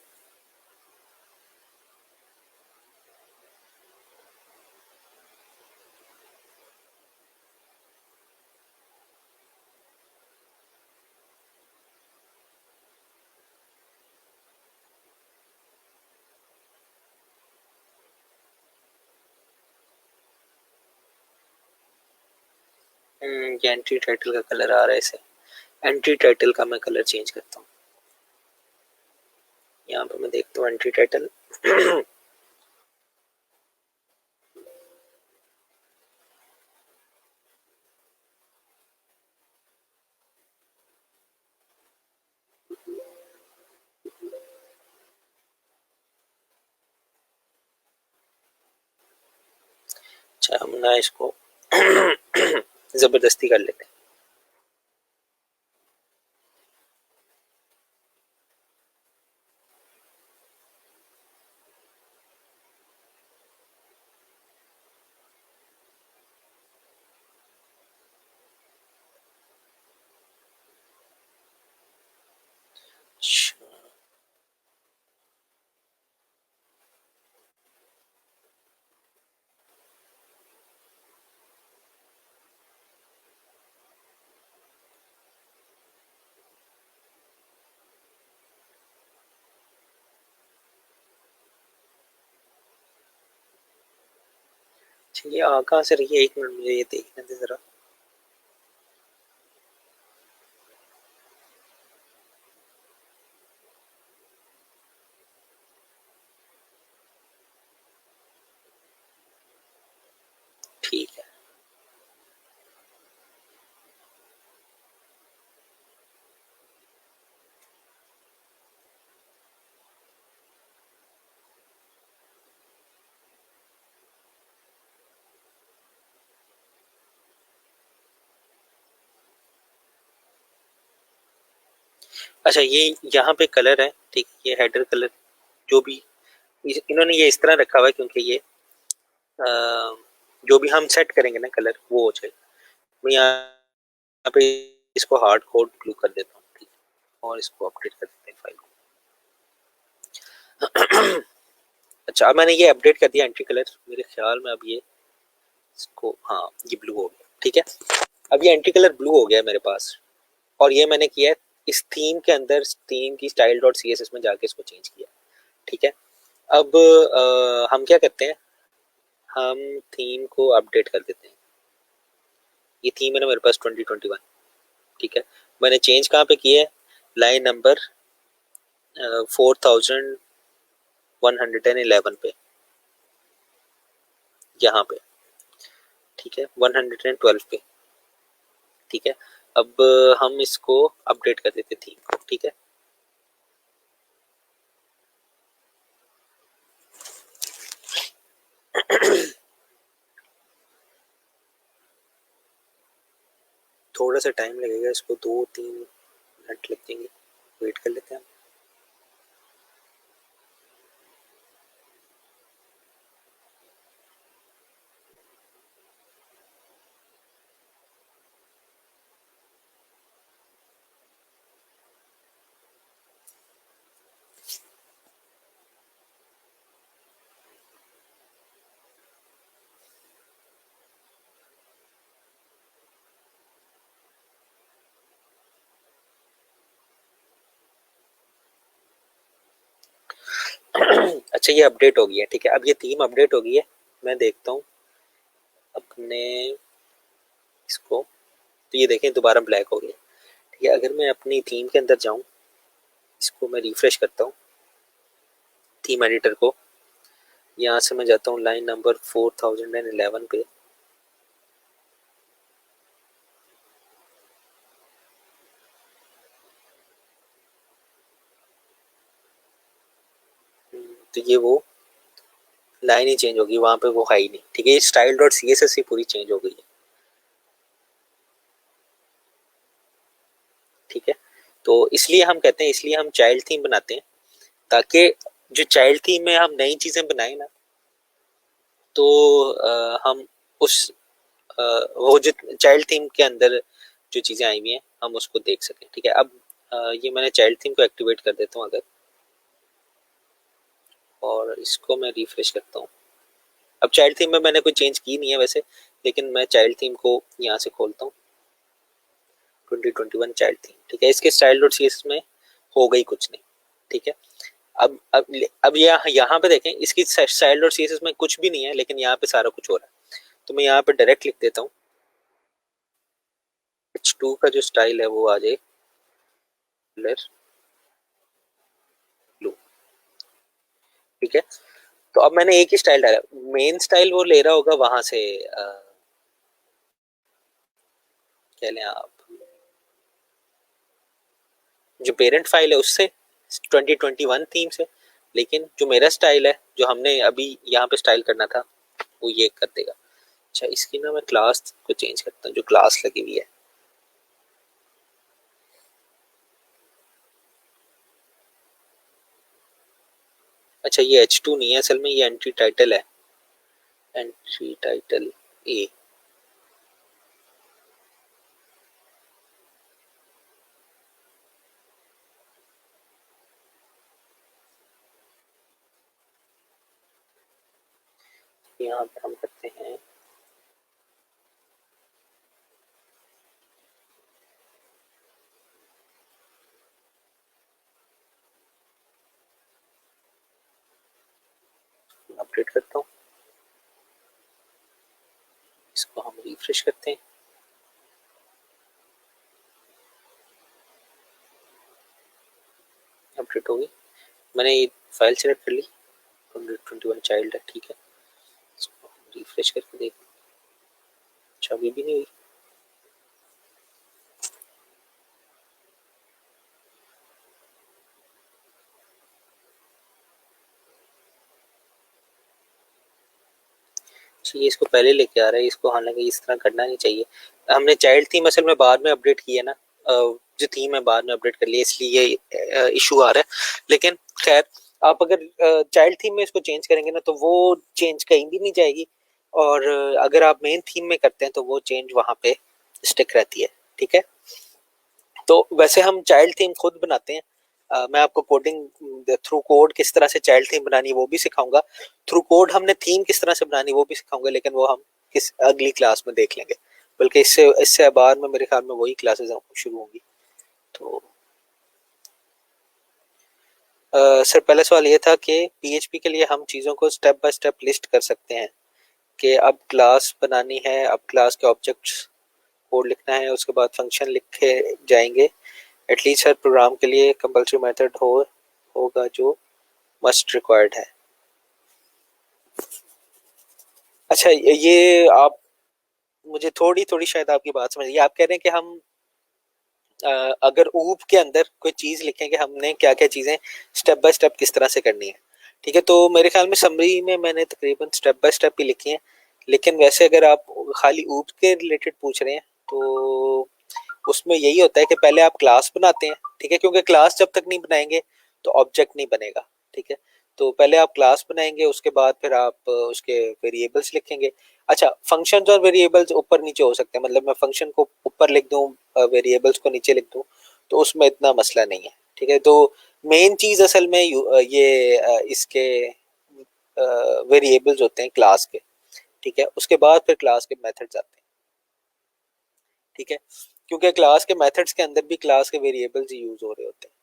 ये एंट्री टाइटल का कलर आ रहा है इसे। एंट्री टाइटल का मैं कलर चेंज करता हूँ। यहाँ पे मैं देखता हूँ एंट्री टाइटल। अच्छा, हम ना इसको जबरदस्ती कर लेते हैं। अच्छा, ये आ कहाँ से रही है, एक मिनट मुझे ये देखने दे जरा। ठीक है, अच्छा ये यहाँ पे कलर है, ठीक, ये हेडर कलर जो भी इन्होंने ये इस तरह रखा हुआ है क्योंकि ये जो भी हम सेट करेंगे ना कलर वो हो जाए। मैं यहाँ पे इसको हार्ड कोड ब्लू कर देता हूँ, ठीक है, और इसको अपडेट कर देते हैं फाइल को। अच्छा, अब मैंने ये अपडेट कर दिया एंट्री कलर, मेरे ख्याल में अब ये इसको, हाँ ये ब्लू हो गया। ठीक है, अब ये एंट्री कलर ब्लू हो गया है मेरे पास, और ये मैंने किया है इस थीम के अंदर, थीम की style dot C S S में जाके इसको चेंज किया। ठीक है, अब हम क्या करते हैं, हम थीम को अपडेट कर देते हैं। ये थीम है ना मेरे पास 2021। ठीक है, मैंने चेंज कहाँ पे किया है, लाइन नंबर 4111 पे, यहाँ पे। ठीक है, 112 पे। ठीक है, अब हम इसको अपडेट कर देते थीम को। ठीक है, थोड़ा सा टाइम लगेगा, इसको 2-3 मिनट लग जाएंगे, वेट कर लेते हैं। अच्छा ये अपडेट हो गई है, ठीक है। अब ये थीम अपडेट हो गई है, मैं देखता हूँ अपने इसको, तो ये देखें दोबारा ब्लैक हो गया, ठीक है। अगर मैं अपनी थीम के अंदर जाऊँ, इसको मैं रिफ्रेश करता हूँ थीम एडिटर को, यहाँ से मैं जाता हूँ लाइन नंबर 4011 पे, तो ये वो लाइन ही चेंज होगी, वहां पे वो है ही नहीं, ठीक है। ये style dot C S S ही पूरी चेंज हो गई है, ठीक है। तो इसलिए हम कहते हैं, इसलिए हम चाइल्ड थीम बनाते हैं, ताकि जो चाइल्ड थीम में हम नई चीजें बनाए ना, तो हम उस वो जो चाइल्ड थीम के अंदर जो चीजें आई हुई हैं हम उसको देख सकें, ठीक है। अब ये मैंने चाइल्ड थीम को एक्टिवेट कर देता हूँ अगर, और इसको मैं रिफ्रेश करता हूँ। अब चाइल्ड थीम में मैंने कोई चेंज की नहीं है वैसे, लेकिन मैं चाइल्ड थीम को यहाँ से खोलता हूँ, 2021 चाइल्ड थीम, ठीक है। इसके स्टाइल डॉट सी एस में हो गई कुछ नहीं, ठीक है। अब यहाँ पे देखें, इसकी स्टाइल डॉट सी एस में कुछ भी नहीं है, लेकिन यहाँ पे सारा कुछ हो रहा है। तो मैं यहाँ पे डायरेक्ट लिख देता हूँ H2 का जो स्टाइल है वो आ जाए ब्लू, ठीक है। तो अब मैंने एक ही स्टाइल डाला, मेन स्टाइल वो ले रहा होगा वहां से, क्या लें आप, जो पेरेंट फाइल है उससे, 2021 थीम से, लेकिन जो मेरा स्टाइल है जो हमने अभी यहाँ पे स्टाइल करना था वो ये कर देगा। अच्छा इसकी ना मैं क्लास को चेंज करता हूँ, जो क्लास लगी हुई है, अच्छा ये H2 नहीं है असल में, ये एंट्री टाइटल है, एंट्री टाइटल ए, यहाँ पे हम करते हैं अपडेट करता हूँ, इसको हम रिफ्रेश करते हैं, अपडेट हो गई। मैंने ये फाइल सेलेक्ट कर ली, 121 चाइल्ड है, ठीक है। इसको रिफ्रेश करके देख, अच्छा अभी भी नहीं हुई। ये इसको पहले लेके आ रहा है, इसको हालांकि इस तरह करना नहीं चाहिए। हमने चाइल्ड थीम असल में बाद में अपडेट की है ना, जो थीम है बाद में अपडेट कर लिया, इसलिए ये इशू आ रहा है। लेकिन खैर, आप अगर चाइल्ड थीम में इसको चेंज करेंगे ना, तो वो चेंज कहीं भी नहीं जाएगी, और अगर आप मेन थीम में करते हैं तो वो चेंज वहां पे स्टिक रहती है, ठीक है। तो वैसे हम चाइल्ड थीम खुद बनाते हैं, मैं आपको कोडिंग थ्रू कोड किस तरह से चाइल्ड थीम बनानी है वो भी सिखाऊंगा, थ्रू कोड हमने थीम किस तरह से बनानी है वो भी सिखाऊंगा, लेकिन वो हम किस अगली क्लास में देख लेंगे, बल्कि इससे इससे बाद में मेरे ख्याल में वही क्लासेस शुरू होंगी। तो सर पहला सवाल ये था कि पीएचपी के लिए हम चीज़ों को स्टेप बाय स्टेप लिस्ट कर सकते हैं, कि अब क्लास बनानी है, अब क्लास के ऑब्जेक्ट्स कोड लिखना है, उसके बाद फंक्शन लिखे जाएंगे, एटलीस्ट हर प्रोग्राम के लिए कंपलसरी मेथड होगा जो मस्ट रिक्वायर्ड है। अच्छा ये आप, मुझे थोड़ी थोड़ी शायद आपकी बात समझ, ये आप कह रहे हैं कि हम अगर ऊप के अंदर कोई चीज लिखें कि हमने क्या क्या चीजें स्टेप बाय स्टेप किस तरह से करनी है, ठीक है। तो मेरे ख्याल में समरी में मैंने तकरीबन स्टेप बाय स्टेप ही लिखी है, लेकिन वैसे अगर आप खाली ऊप के रिलेटेड पूछ रहे हैं तो उसमें यही होता है कि पहले आप क्लास बनाते हैं, ठीक है, क्योंकि क्लास जब तक नहीं बनाएंगे तो ऑब्जेक्ट नहीं बनेगा, ठीक है। तो पहले आप क्लास बनाएंगे, उसके बाद फिर आप उसके वेरिएबल्स लिखेंगे। अच्छा फंक्शंस और वेरिएबल्स ऊपर नीचे हो सकते हैं, मतलब मैं फंक्शन को ऊपर लिख दूं, वेरिएबल्स को नीचे लिख दूं, तो उसमें इतना मसला नहीं है, ठीक है। तो मेन चीज असल में ये इसके वेरिएबल्स होते हैं क्लास के, ठीक है। उसके बाद फिर क्लास के मेथड्स आते हैं, ठीक है, क्योंकि क्लास के मेथड्स के अंदर भी क्लास के वेरिएबल्स यूज हो रहे होते हैं,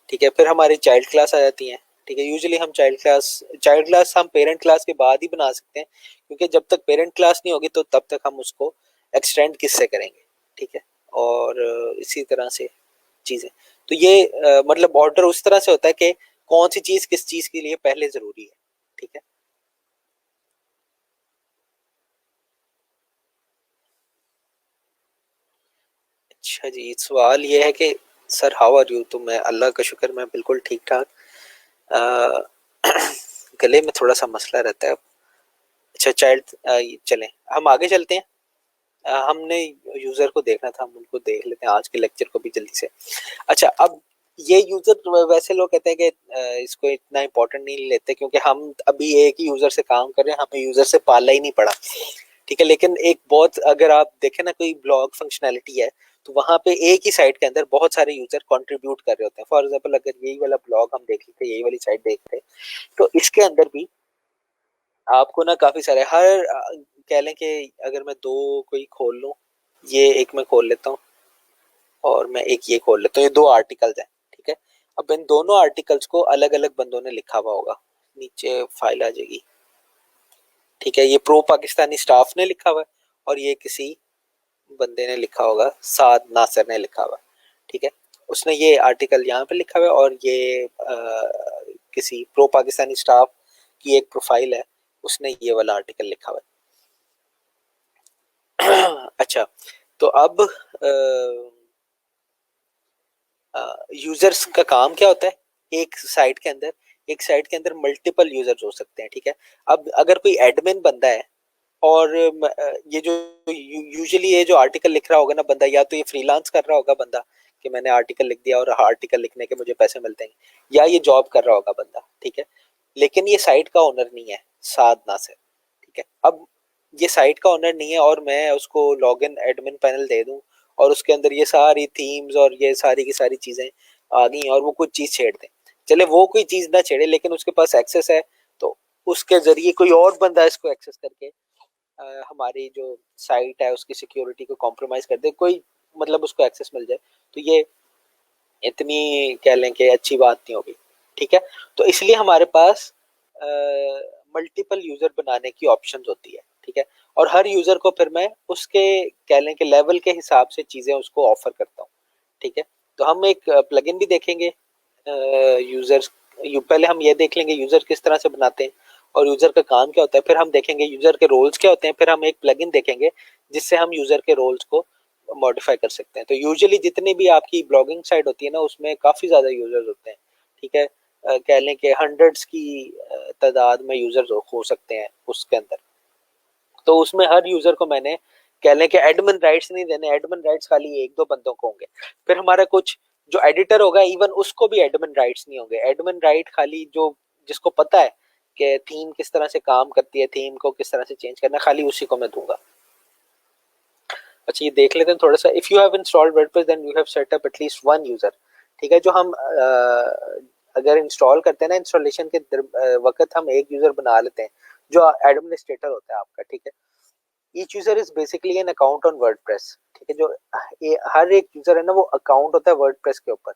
ठीक है। फिर हमारी चाइल्ड क्लास आ जाती है, ठीक है। यूजुअली हम चाइल्ड क्लास हम पेरेंट क्लास के बाद ही बना सकते हैं, क्योंकि जब तक पेरेंट क्लास नहीं होगी तो तब तक हम उसको एक्सटेंड किससे करेंगे, ठीक है। और इसी तरह से चीजें, तो ये मतलब ऑर्डर उस तरह से होता है कि कौन सी चीज किस चीज के लिए पहले जरूरी है, ठीक है। अच्छा जी, सवाल ये है कि सर हाउ आर यू, तो मैं अल्लाह का शुक्र मैं बिल्कुल ठीक ठाक। अ, गले में थोड़ा सा मसला रहता है। अच्छा चलें हम आगे चलते हैं। हमने यूजर को देखना था, हम उनको देख लेते हैं आज के लेक्चर को भी जल्दी से। अच्छा, अब ये यूजर वैसे लोग कहते हैं कि इसको इतना इम्पोर्टेंट नहीं लेते, क्योंकि हम अभी एक ही यूजर से काम कर रहे हैं, हमें यूजर से पाला ही नहीं पड़ा, ठीक है। लेकिन एक बहुत, अगर आप देखें ना कोई ब्लॉग फंक्शनैलिटी है, तो वहां पे एक ही साइट के अंदर बहुत सारे यूजर कंट्रीब्यूट कर रहे होते हैं। फॉर एग्जांपल अगर यही वाला ब्लॉग हम देख लेते हैं, यही वाली साइट देखते हैं, तो इसके अंदर भी आपको ना काफी सारे कह लें कि अगर मैं दो कोई खोल लूं, ये एक मैं खोल लेता हूँ और मैं एक ये खोल लेता हूँ, ये दो आर्टिकल्स हैं, ठीक है। अब इन दोनों आर्टिकल्स को अलग अलग बंदों ने लिखा हुआ होगा, नीचे फाइल आ जाएगी, ठीक है। ये प्रो पाकिस्तानी स्टाफ ने लिखा हुआ है और ये किसी बंदे ने लिखा होगा, साद नासिर ने लिखा हुआ, ठीक है। उसने ये आर्टिकल यहाँ पे लिखा हुआ है और ये किसी प्रो पाकिस्तानी स्टाफ की एक प्रोफाइल है, उसने ये वाला आर्टिकल लिखा हुआ है। अच्छा, तो अब यूजर्स का काम क्या होता है, एक साइट के अंदर मल्टीपल यूजर्स हो सकते हैं, ठीक है। अब अगर कोई एडमिन बंदा है और ये जो यूजुअली ये जो आर्टिकल लिख रहा होगा ना बंदा, या तो ये फ्रीलांस कर रहा होगा बंदा कि मैंने आर्टिकल लिख दिया और आर्टिकल लिखने के मुझे पैसे मिलते हैं, या ये जॉब कर रहा होगा बंदा, ठीक है। लेकिन ये साइट का ओनर नहीं है, साद नासिर, ठीक है। अब ये साइट का ओनर नहीं है और मैं उसको लॉगिन एडमिन पैनल दे दूं और उसके अंदर ये सारी थीम्स और ये सारी की सारी चीजें आ गई और वो कुछ चीज छेड़ दे, चले वो कोई चीज ना छेड़े, लेकिन उसके पास एक्सेस है, तो उसके जरिए कोई और बंदा इसको एक्सेस करके हमारी जो साइट है उसकी सिक्योरिटी को कॉम्प्रोमाइज कर दे, कोई मतलब उसको एक्सेस मिल जाए, तो ये इतनी कह लें कि अच्छी बात नहीं होगी, ठीक है। तो इसलिए हमारे पास मल्टीपल यूजर बनाने की ऑप्शन होती है, ठीक है। और हर यूजर को फिर मैं उसके कह लें कि लेवल के हिसाब से चीजें उसको ऑफर करता हूँ, ठीक है। तो हम एक प्लगइन भी देखेंगे यूजर्स, पहले हम ये देख लेंगे यूजर किस तरह से बनाते हैं और यूजर का काम क्या होता है, फिर हम देखेंगे यूजर के रोल्स क्या होते हैं, फिर हम एक प्लगइन देखेंगे जिससे हम यूजर के रोल्स को मॉडिफाई कर सकते हैं। तो यूजुअली जितनी भी आपकी ब्लॉगिंग साइट होती है ना, उसमें काफी ज्यादा यूजर्स होते हैं, ठीक है। कह लें कि हंड्रेड्स की तादाद में यूजर्स हो सकते हैं उसके अंदर। तो उसमें हर यूजर को मैंने कह लें कि एडमिन राइट्स नहीं देने, एडमिन राइट्स खाली एक दो बंदों को होंगे। फिर हमारा कुछ जो एडिटर होगा, इवन उसको भी एडमिन राइट्स नहीं होंगे, एडमिन राइट खाली जो जिसको पता है कि थीम किस तरह से काम करती है, थीम को किस तरह से चेंज करना, खाली उसी को मैं दूंगा। अच्छा, ये देख लेते हैं थोड़ा सा। If you have installed WordPress then you have set up at least one user, ठीक है। जो हम अगर इंस्टॉल करते हैं ना, इंस्टॉलेशन के वक्त हम एक यूजर बना लेते हैं जो एडमिनिस्ट्रेटर होता है आपका, ठीक है। Each user is basically an account on WordPress, ठीक है। जो हर एक यूजर है ना, वो अकाउंट होता है वर्डप्रेस के ऊपर,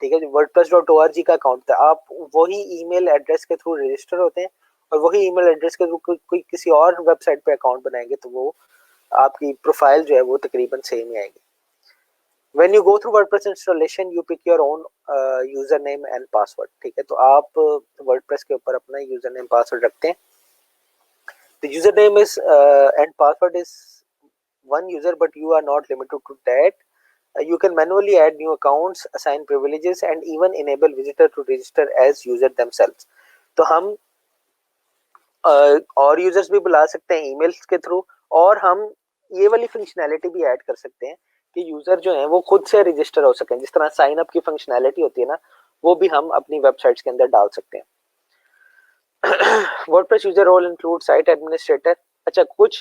ठीक है। जो wordpress.org का अकाउंट होता है, आप वही ईमेल एड्रेस के थ्रू रजिस्टर होते हैं और वही ईमेल एड्रेस के थ्रू कोई किसी और वेबसाइट पे अकाउंट बनाएंगे तो वो आपकी प्रोफाइल जो है वो तकरीबन सेम ही आएगी। When you go through WordPress installation, you pick your own username and password, ठीक है। तो आप WordPress के ऊपर अपना यूजर नेम पासवर्ड रखते हैं। The username is and password is one user, but you are not limited to that. You can manually add new accounts, assign privileges, and even enable visitor to register as user themselves. तो हम और यूजर्स भी बुला सकते हैं ईमेल्स के थ्रू, और हम ये वाली फंक्शनैलिटी भी ऐड कर सकते हैं कि यूजर जो है वो खुद से रजिस्टर हो सकें, जिस तरह साइन अप की फंक्शनैलिटी होती है ना, वो भी हम अपनी वेबसाइट्स के अंदर डाल सकते हैं। WordPress user role include site administrator. अच्छा, कुछ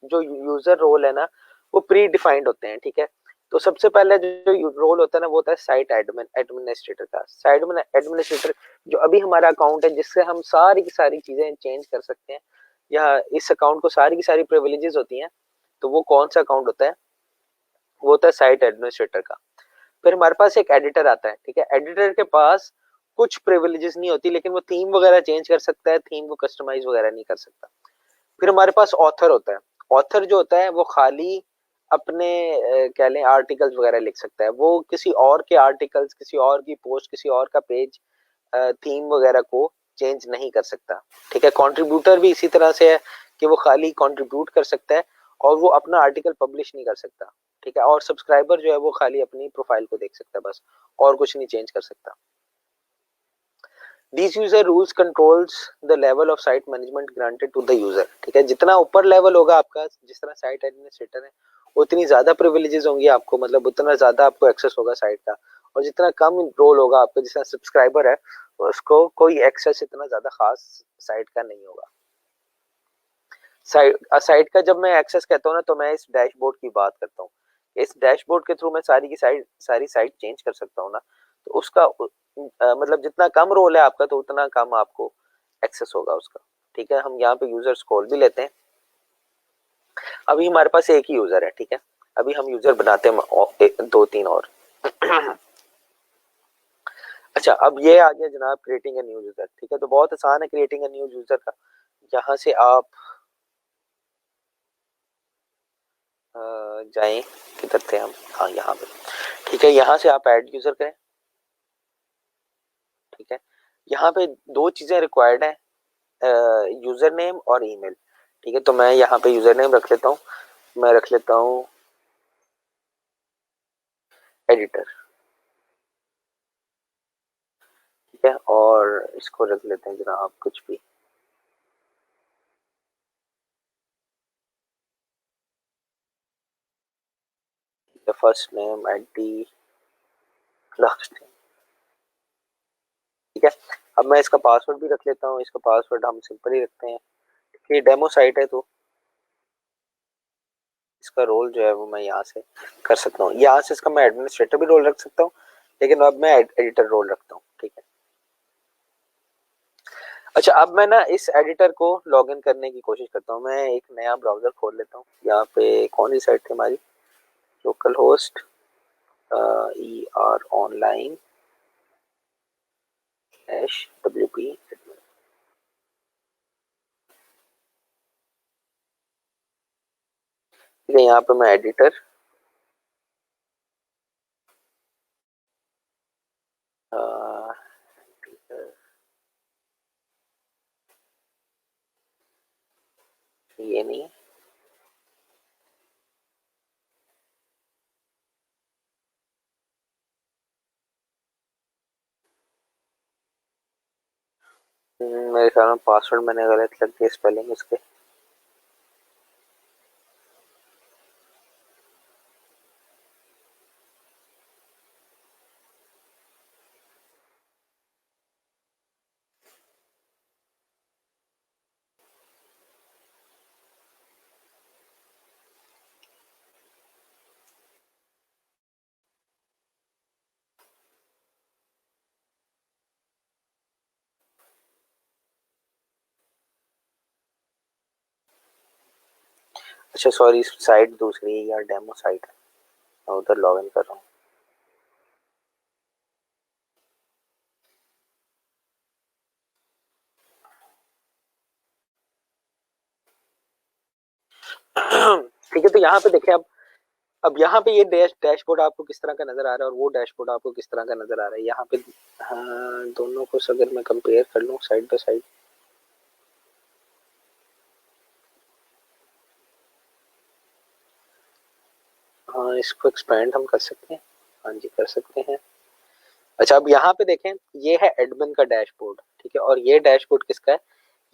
जो यूजर रोल है ना, वो प्री डिफाइंड होते हैं, ठीक है। तो सबसे पहले जो रोल होता है ना, वो होता है साइट एडमिनिस्ट्रेटर का। साइट एडमिनिस्ट्रेटर जो अभी हमारा अकाउंट है, जिससे हम सारी की सारी चीजें चेंज कर सकते हैं, या इस अकाउंट को सारी की सारी प्रिविलेजेस होती हैं, तो वो कौन सा अकाउंट होता है, वो होता है साइट एडमिनिस्ट्रेटर का। फिर हमारे पास एक एडिटर आता है, ठीक है। एडिटर के पास कुछ प्रिविलेजेस नहीं होती, लेकिन वो थीम वगैरह चेंज कर सकता है, थीम को कस्टमाइज वगैरह नहीं कर सकता। फिर हमारे पास ऑथर होता है। ऑथर जो होता है वो खाली अपने कह लें आर्टिकल्स वगैरह लिख सकता है, वो किसी और के आर्टिकल्स, किसी और की पोस्ट, किसी और का पेज थीम वगैरह को चेंज नहीं कर सकता। ठीक है, कंट्रीब्यूटर भी इसी तरह से है कि वो खाली कंट्रीब्यूट कर सकता है और वो अपना आर्टिकल पब्लिश नहीं कर सकता। ठीक है, और सब्सक्राइबर जो है वो खाली अपनी प्रोफाइल को देख सकता है बस, और कुछ नहीं चेंज कर सकता। These user rules controls the level of site management granted to the user। ठीक है, जितना ऊपर लेवल होगा आपका, जिस तरह साइट एडमिनिस्ट्रेटर है, उतनी ज्यादा प्रिविलेजेस होंगी आपको, मतलब उतना ज्यादा आपको एक्सेस होगा साइट का। और जितना कम रोल होगा आपका, जितना सब्सक्राइबर है, उसको कोई एक्सेस इतना ज्यादा खास साइट का नहीं होगा। साइट का जब मैं एक्सेस कहता हूँ ना, तो मैं इस डैशबोर्ड की बात करता हूँ। इस डैशबोर्ड के थ्रू मैं सारी साइट चेंज कर सकता हूँ ना, तो उसका मतलब जितना कम रोल है आपका, तो उतना कम आपको एक्सेस होगा उसका। ठीक है, हम यहाँ पे यूजर्स खोल भी लेते हैं। अभी हमारे पास एक ही यूजर है। ठीक है, अभी हम यूजर बनाते हैं दो तीन और। अच्छा, अब ये आ गया जनाब क्रिएटिंग अ न्यू यूजर। ठीक है, तो बहुत आसान है क्रिएटिंग अ न्यू यूजर का। यहाँ से आप जाएं, किधर थे हम, हाँ यहाँ पे। ठीक है, यहाँ से आप ऐड यूजर करें। ठीक है, यहाँ पे दो चीजें रिक्वायर्ड है, यूजर नेम और ईमेल। ठीक है, तो मैं यहाँ पे यूजर नेम रख लेता हूँ, मैं रख लेता हूँ एडिटर। ठीक है, और इसको रख लेते हैं जनाब कुछ भी। ठीक है, first name ID last name. ठीक है, अब मैं इसका पासवर्ड भी रख लेता हूँ, इसका पासवर्ड हम सिंपल ही रखते हैं। ये डेमो साइट है, तो इसका रोल जो है वो मैं यहाँ से कर सकता हूँ। यहाँ से इसका मैं एडमिनिस्ट्रेटर भी रोल रख सकता हूँ, लेकिन अब मैं एडिटर रोल रखता हूँ। ठीक है, अच्छा, अब मैं ना इस एडिटर को लॉगिन करने की कोशिश करता हूँ। मैं एक नया ब्राउजर खोल लेता हूँ। यहाँ पे कौन सी साइट थी हमारी, local host ER online -WP। ठीक है, यहाँ पे मैं एडिटर ये नहीं, मेरे ख्याल में पासवर्ड मैंने गलत लग दिया, स्पेलिंग इसके। अच्छा सॉरी, साइट दूसरी है यार, डेमो साइट है, मैं उधर लॉगिन कर रहा हूँ। ठीक है, तो यहाँ पे देखें अब यहाँ पे ये डैशबोर्ड आपको किस तरह का नजर आ रहा है, और वो डैशबोर्ड आपको किस तरह का नजर आ रहा है यहाँ पे। हाँ, दोनों को अगर मैं कंपेयर कर लूँ साइड बाय साइड, हाँ इसको एक्सपेंड हम कर सकते हैं। हाँ जी, कर सकते हैं। अच्छा, अब यहाँ पे देखें, ये है एडमिन का डैशबोर्ड। ठीक है, और ये डैशबोर्ड किसका है,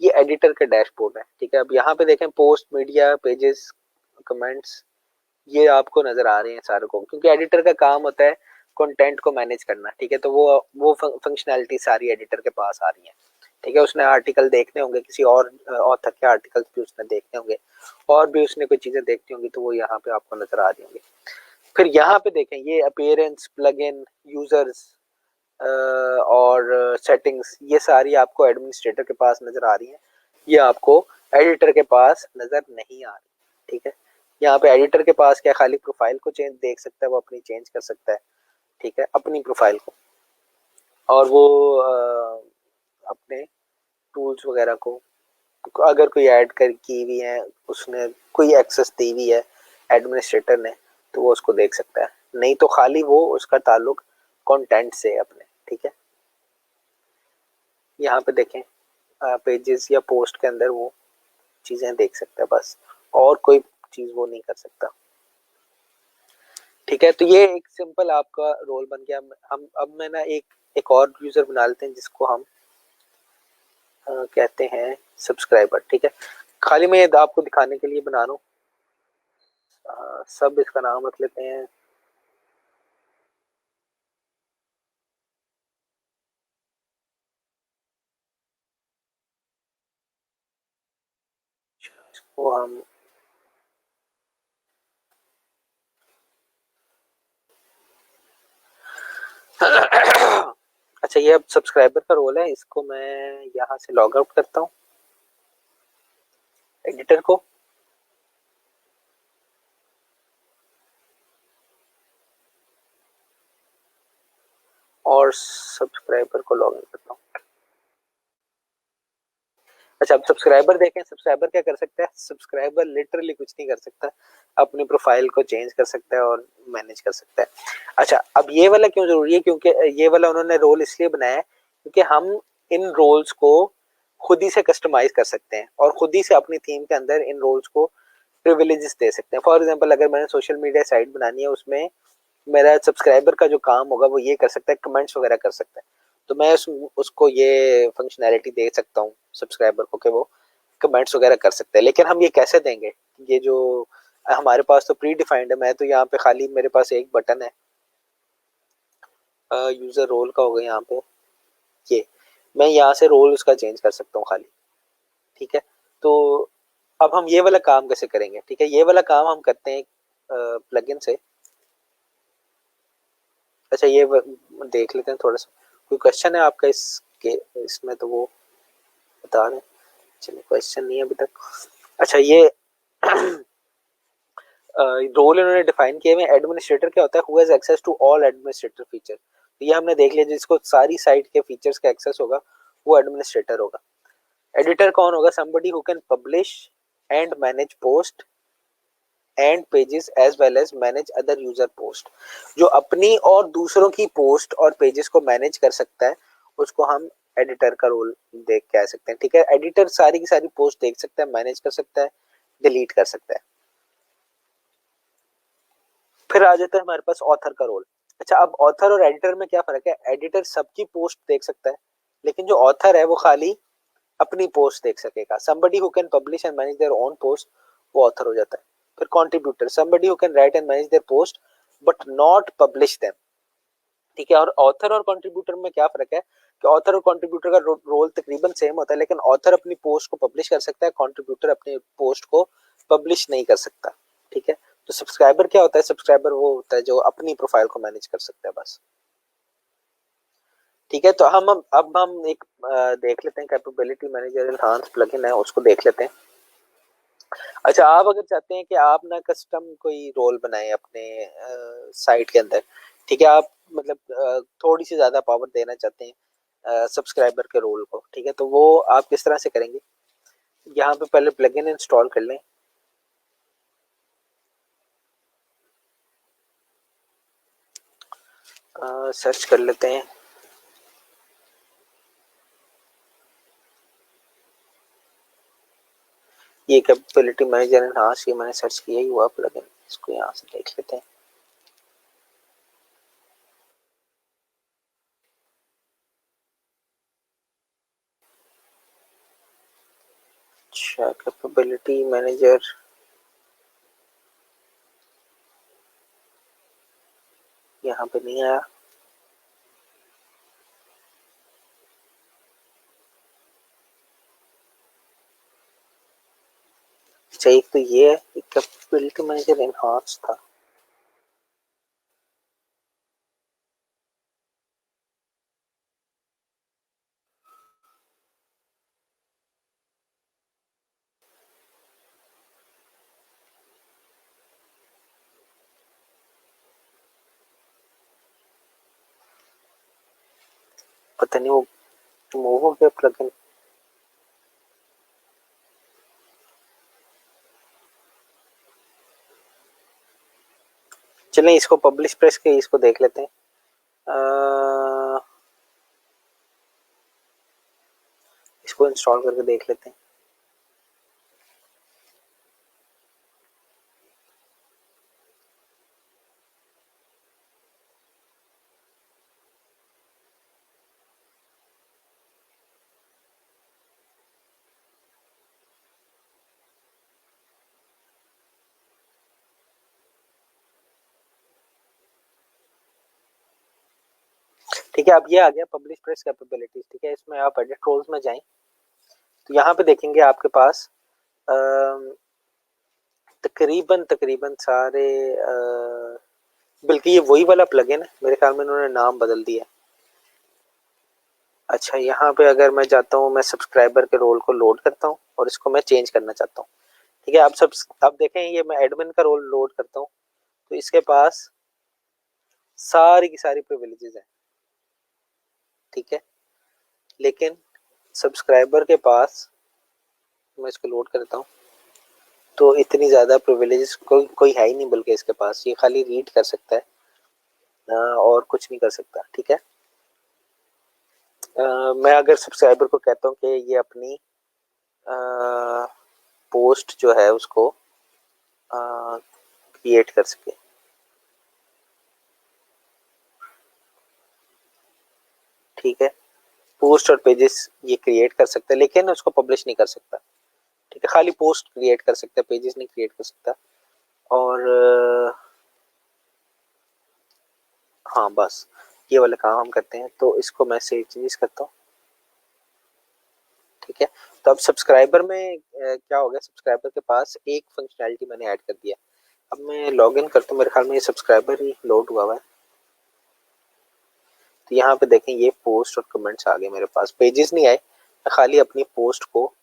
ये एडिटर का डैशबोर्ड है। ठीक है, अब यहाँ पे देखें पोस्ट, मीडिया, पेजेस, कमेंट्स, ये आपको नजर आ रहे हैं सारे को, क्योंकि एडिटर का काम होता है कंटेंट को मैनेज करना। ठीक है, तो वो फंक्शनैलिटी सारी एडिटर के पास आ रही है। ठीक है, उसने आर्टिकल देखने होंगे, किसी और ऑथर के आर्टिकल्स भी उसने देखने होंगे, और भी उसने कोई चीजें देखनी होंगी, तो वो यहाँ पे आपको नजर आ रही होंगी। फिर यहाँ पे देखें, ये अपीयरेंस, प्लग इन, यूजर्स और सेटिंग्स, ये सारी आपको एडमिनिस्ट्रेटर के पास नजर आ रही हैं, ये आपको एडिटर के पास नजर नहीं आ रही। ठीक है, यहाँ पे एडिटर के पास क्या, खाली प्रोफाइल को चेंज देख सकता है, वो अपनी चेंज कर सकता है। ठीक है, अपनी प्रोफाइल को। और वो अपने टूल्स वगैरह को अगर कोई ऐड कर की हुई है, उसने कोई एक्सेस दी हुई है एडमिनिस्ट्रेटर ने, तो वो उसको देख सकता है। नहीं तो खाली वो उसका ताल्लुक कंटेंट से है अपने। ठीक है, यहाँ पे देखें पेजेस या पोस्ट के अंदर वो चीजें देख सकता है बस, और कोई चीज वो नहीं कर सकता। ठीक है, तो ये एक सिंपल आपका रोल बन गया। हम अब मैं ना एक और यूजर बना लेते हैं जिसको हम कहते हैं सब्सक्राइबर। ठीक है, खाली मैं ये आपको दिखाने के लिए बना रहा हूँ। सब इसका नाम रख लेते हैं। वो हम अच्छा, ये अब सब्सक्राइबर का रोल है, इसको मैं यहाँ से लॉग आउट करता हूँ एडिटर को, और सब्सक्राइबर को लॉग इन करता हूँ। अच्छा, अब सब्सक्राइबर देखें। सब्सक्राइबर क्या कर सकता है? सब्सक्राइबर लिटरली कुछ नहीं कर सकता, अपनी प्रोफाइल को चेंज कर सकता है और मैनेज कर सकता है। अच्छा, अब ये वाला क्यों जरूरी है? क्योंकि ये वाला उन्होंने रोल इसलिए बनाया है क्योंकि हम इन रोल्स को खुद ही से कस्टमाइज कर सकते हैं और खुद ही से अपनी थीम के अंदर इन रोल्स को प्रिविलेजेस दे सकते हैं। फॉर एग्जांपल, अगर मैंने सोशल मीडिया साइट बनानी है, उसमें मेरा सब्सक्राइबर का जो काम होगा वो ये कर सकता है, कमेंट्स वगैरह कर सकता है। तो मैं उसको ये फंक्शनैलिटी दे सकता हूँ सब्सक्राइबर को कि वो कमेंट्स वगैरह कर सकते हैं। लेकिन हम ये कैसे देंगे? ये जो हमारे पास तो प्री डिफाइंड है। मैं तो यहाँ पे खाली मेरे पास एक बटन है, यूजर रोल का होगा यहाँ पे, ये मैं यहाँ से रोल उसका चेंज कर सकता हूँ खाली। ठीक है, तो अब हम ये वाला काम कैसे करेंगे? ठीक है, ये वाला काम हम करते हैं प्लगइन से। अच्छा, देख लेते हैं थोड़ा सा। कोई क्वेश्चन है आपका इसके इसमें? तो वो बता दें। चलिए, क्वेश्चन नहीं है अभी तक। अच्छा, ये रोल इन्होंने डिफाइन किए हुए। एडमिनिस्ट्रेटर क्या होता है? Who has access to all administrator feature. तो ये हमने देख लिया, जिसको सारी साइट के फीचर्स का एक्सेस होगा वो एडमिनिस्ट्रेटर होगा। एडिटर कौन होगा? Somebody who can publish and manage post and pages as well as manage other user post. जो अपनी और दूसरों की पोस्ट और पेजेस को मैनेज कर सकता है, उसको हम एडिटर का रोल देख कह सकते हैं। ठीक है, एडिटर सारी की सारी पोस्ट देख सकता है, मैनेज कर सकता है, डिलीट कर सकता है। फिर आ जाता है हमारे पास ऑथर का रोल। अच्छा, अब ऑथर और एडिटर में क्या फर्क है? एडिटर सबकी पोस्ट देख सकता है, लेकिन जो ऑथर है वो खाली अपनी पोस्ट देख सकेगा। somebody who can publish and manage their own post, वो ऑथर हो जाता है। फिर contributor, somebody who can write and manage their post but not publish them। ठीक है, और ऑथर और कंट्रीब्यूटर में क्या फर्क है? कि ऑथर और कंट्रीब्यूटर का रोल तकरीबन सेम होता है, लेकिन ऑथर अपनी पोस्ट को पब्लिश कर सकता है, कंट्रीब्यूटर अपनी पोस्ट को पब्लिश नहीं कर सकता। ठीक है, तो सब्सक्राइबर क्या होता है? सब्सक्राइबर वो होता है जो अपनी प्रोफाइल को मैनेज कर सकता है बस। ठीक है, तो अब हम एक देख लेते हैं कैपेबिलिटी मैनेजर एनहांस प्लगइन है, उसको देख लेते हैं। अच्छा, आप अगर चाहते हैं कि आप ना कस्टम कोई रोल बनाए अपने साइट के अंदर, ठीक है, आप मतलब थोड़ी सी ज्यादा पावर देना चाहते हैं सब्सक्राइबर के रोल को, ठीक है, तो वो आप किस तरह से करेंगे? यहाँ पे पहले प्लगइन इंस्टॉल कर लें। सर्च कर लेते हैं। ये कैपेबिलिटी मैनेजर एनहांस, ये मैंने सर्च किया ही हुआ प्लगइन, इसको यहाँ से देख लेते हैं। अच्छा, कैपेबिलिटी मैनेजर यहाँ पे नहीं आया। अच्छा, एक तो ये है, एक कैपेबिलिटी मैनेजर एनहांस था। पता नहीं वो मूव हो गया प्लगइन। चलें इसको पब्लिश प्रेस के इसको देख लेते हैं। इसको इंस्टॉल करके देख लेते हैं। ठीक है, अब ये आ गया पब्लिश प्रेस कैपेबिलिटीज। ठीक है, इसमें आप एडिट रोल्स में जाएं तो यहाँ पे देखेंगे आपके पास तकरीबन तकरीबन सारे बल्कि ये वही वाला प्लगइन है, मेरे ख्याल में इन्होंने नाम बदल दिया। अच्छा, यहाँ पे अगर मैं जाता हूँ, मैं सब्सक्राइबर के रोल को लोड करता हूँ और इसको मैं चेंज करना चाहता हूँ। ठीक है, अब देखें, ये मैं एडमिन का रोल लोड करता हूँ तो इसके पास सारी की सारी प्रिविलेजेस हैं। ठीक है, लेकिन सब्सक्राइबर के पास, मैं इसको लोड करता हूँ तो इतनी ज़्यादा प्रिविलेजेस कोई है ही नहीं, बल्कि इसके पास ये खाली रीड कर सकता है और कुछ नहीं कर सकता। ठीक है, मैं अगर सब्सक्राइबर को कहता हूँ कि ये अपनी पोस्ट जो है उसको क्रिएट कर सके, ठीक है, पोस्ट और पेजेस ये क्रिएट कर सकता है लेकिन उसको पब्लिश नहीं कर सकता। ठीक है, खाली पोस्ट क्रिएट कर सकता है, पेजेस नहीं क्रिएट कर सकता। और हाँ, बस ये वाला काम हम करते हैं। तो इसको मैं सेव चेंजेस करता हूँ। ठीक है, तो अब सब्सक्राइबर में क्या हो गया, सब्सक्राइबर के पास एक फंक्शनैलिटी मैंने ऐड कर दिया। अब मैं लॉग इन करता हूँ, मेरे ख्याल में ये सब्सक्राइबर ही लोड हुआ है। तो यहाँ पे देखें, ये पोस्ट और कमेंट्स आ गए मेरे पास, पेजेस नहीं आए। मैं खाली अपनी पोस्ट को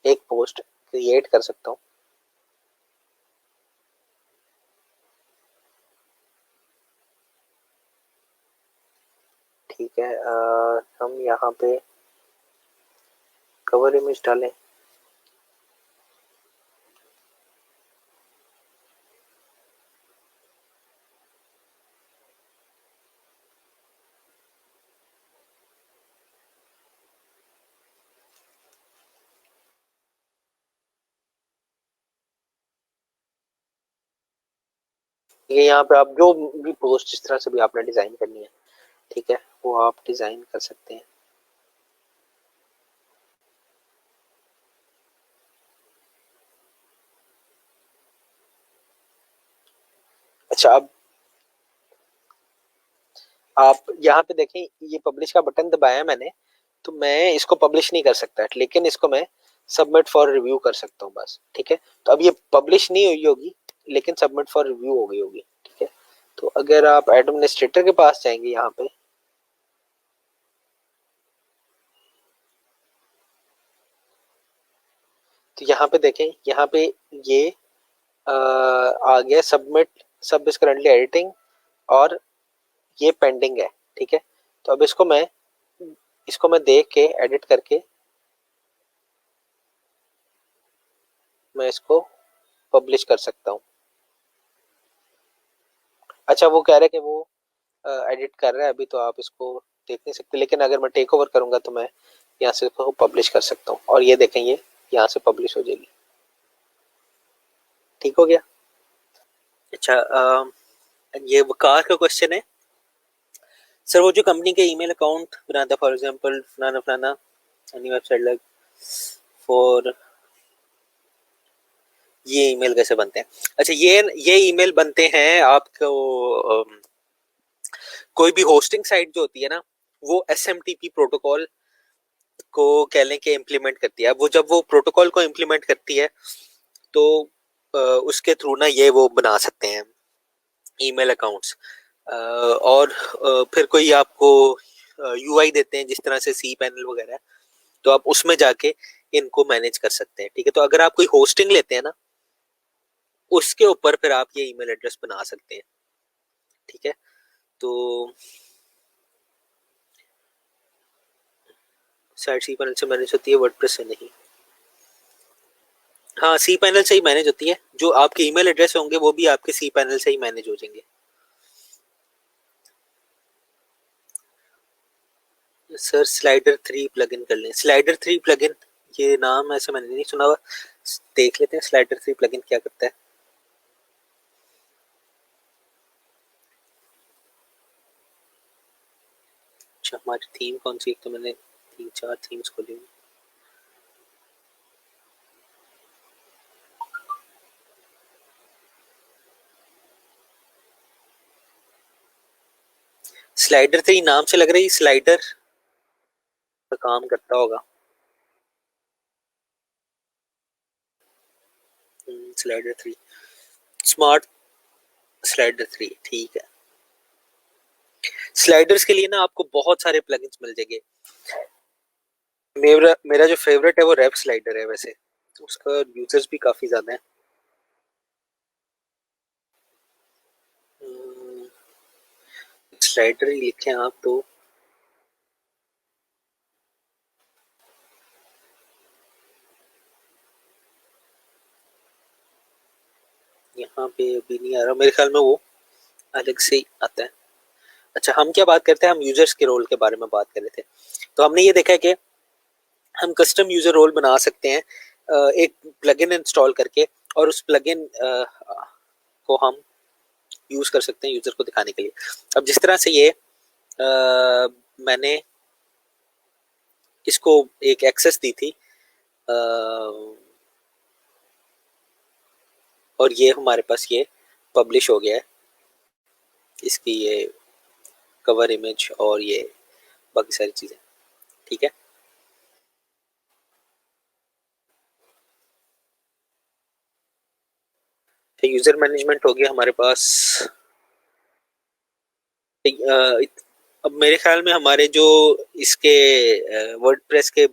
एक पोस्ट क्रिएट कर सकता हूँ। ठीक है, हम यहाँ पे कवर इमेज डालें। ये यहाँ पे आप जो भी पोस्ट जिस तरह से भी आपने डिजाइन करनी है, ठीक है, वो आप डिजाइन कर सकते हैं। अच्छा, अब आप यहाँ पे देखें, ये पब्लिश का बटन दबाया मैंने, तो मैं इसको पब्लिश नहीं कर सकता, लेकिन इसको मैं सबमिट फॉर रिव्यू कर सकता हूँ बस। ठीक है, तो अब ये पब्लिश नहीं हुई होगी लेकिन सबमिट फॉर रिव्यू हो गई होगी। ठीक है, तो अगर आप एडमिनिस्ट्रेटर के पास जाएंगे यहाँ पे, तो यहाँ पे देखें, यहाँ पे ये आ गया सबमिट, सब इज करंटली एडिटिंग, और ये पेंडिंग है। ठीक है, तो अब इसको मैं देख के एडिट करके मैं इसको पब्लिश कर सकता हूँ। अच्छा, वो कह रहे हैं कि वो एडिट कर रहा है अभी, तो आप इसको देख नहीं सकते, लेकिन अगर मैं टेक ओवर करूंगा तो मैं यहाँ से इसको पब्लिश कर सकता हूँ और ये देखें, ये यहाँ से पब्लिश हो जाएगी। ठीक हो गया। अच्छा, ये वकार का क्वेश्चन है, सर वो जो कंपनी के ईमेल अकाउंट बनाता, फॉर एग्जांपल फलाना फलाना एनी वेबसाइट लाइक फॉर, ये ईमेल कैसे बनते हैं? अच्छा, ये ईमेल बनते हैं आपको, कोई भी होस्टिंग साइट जो होती है ना, वो SMTP प्रोटोकॉल को कह लें कि इम्प्लीमेंट करती है। अब वो जब वो प्रोटोकॉल को इम्प्लीमेंट करती है तो उसके थ्रू ना ये वो बना सकते हैं ईमेल अकाउंट्स, और फिर कोई आपको UI देते हैं जिस तरह से सी पैनल वगैरह, तो आप उसमें जाके इनको मैनेज कर सकते हैं। ठीक है, तो अगर आप कोई होस्टिंग लेते हैं ना, उसके ऊपर फिर आप ये ईमेल एड्रेस बना सकते हैं। ठीक है, तो साइट सी पैनल से मैनेज होती है, वर्डप्रेस से नहीं। हाँ, सी पैनल से ही मैनेज होती है, जो आपके ईमेल एड्रेस होंगे वो भी आपके सी पैनल से ही मैनेज हो जाएंगे। सर स्लाइडर 3 प्लगइन कर लें। स्लाइडर 3 प्लगइन, ये नाम ऐसे मैंने नहीं सुना हुआ, देख लेते हैं स्लाइडर 3 प्लगइन क्या करता है। अच्छा, हमारी थीम कौन सी, एक तो मैंने 3-4 थीम्स खोली हुई। स्लाइडर 3 नाम से लग रही स्लाइडर का काम करता होगा। स्लाइडर 3, स्मार्ट स्लाइडर 3, ठीक है। स्लाइडर्स के लिए ना आपको बहुत सारे प्लगइन्स मिल जाएंगे। मेरा मेरा जो फेवरेट है वो रेप स्लाइडर है, वैसे उसका यूजर्स भी काफी ज्यादा है। स्लाइडर ही लिखे आप तो। यहाँ पे अभी नहीं आ रहा मेरे ख्याल में, वो अलग से ही आता है। अच्छा, हम क्या बात करते हैं, हम यूजर्स के रोल के बारे में बात कर रहे थे। तो हमने ये देखा है कि हम कस्टम यूजर रोल बना सकते हैं एक प्लगइन इंस्टॉल करके, और उस प्लगइन को हम यूज कर सकते हैं यूजर को दिखाने के लिए। अब जिस तरह से ये मैंने इसको एक एक्सेस दी थी, और ये हमारे पास ये पब्लिश हो गया है, इसकी ये कवर इमेज और ये बाकी सारी चीजें, ठीक है। यूजर मैनेजमेंट हो गया हमारे पास। अब मेरे ख्याल में हमारे जो इसके वर्डप्रेस के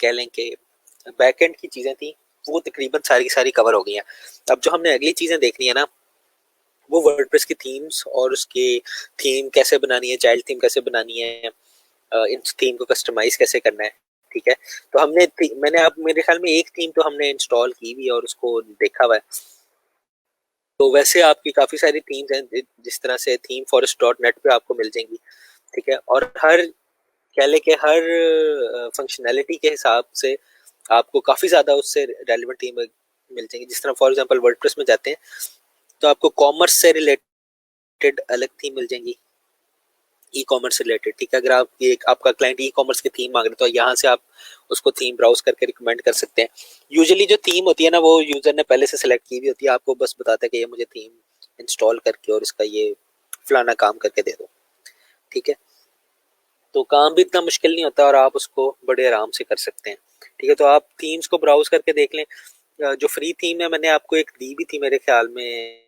कह लें कि बैकएंड की चीजें थी, वो तकरीबन सारी की सारी कवर हो गई हैं। अब जो हमने अगली चीजें देखनी है ना, वो वर्डप्रेस की थीम्स और उसकी थीम कैसे बनानी है, चाइल्ड थीम कैसे बनानी है, इन थीम को कस्टमाइज कैसे करना है, ठीक है। तो मैंने अब मेरे ख्याल में एक थीम तो हमने इंस्टॉल की हुई और उसको देखा हुआ है। तो वैसे आपकी काफी सारी थीम्स हैं, जिस तरह से थीम फॉरेस्ट डॉट नेट पे आपको मिल जाएंगी, ठीक है। और हर कह ले के हर फंक्शनैलिटी के हिसाब से आपको काफी ज्यादा उससे रेलिवेंट थीम मिल जाएंगी। जिस तरह फॉर एग्जांपल वर्डप्रेस में जाते हैं तो आपको कॉमर्स से रिलेटेड अलग थीम मिल जाएंगी, ई कॉमर्स से रिलेटेड, ठीक है। अगर आप ये आपका क्लाइंट ई कॉमर्स की थीम मांग रहे तो यहाँ से आप उसको थीम ब्राउज करके रिकमेंड कर सकते हैं। यूजुअली जो थीम होती है ना, वो यूजर ने पहले से सिलेक्ट की हुई होती है, आपको बस बताता है कि ये मुझे थीम इंस्टॉल करके और इसका ये फलाना काम करके दे दो, ठीक है। तो काम भी इतना मुश्किल नहीं होता और आप उसको बड़े आराम से कर सकते हैं, ठीक है। तो आप थीम्स को ब्राउज करके देख लें। जो फ्री थीम है मैंने आपको एक दी भी थी मेरे ख्याल में,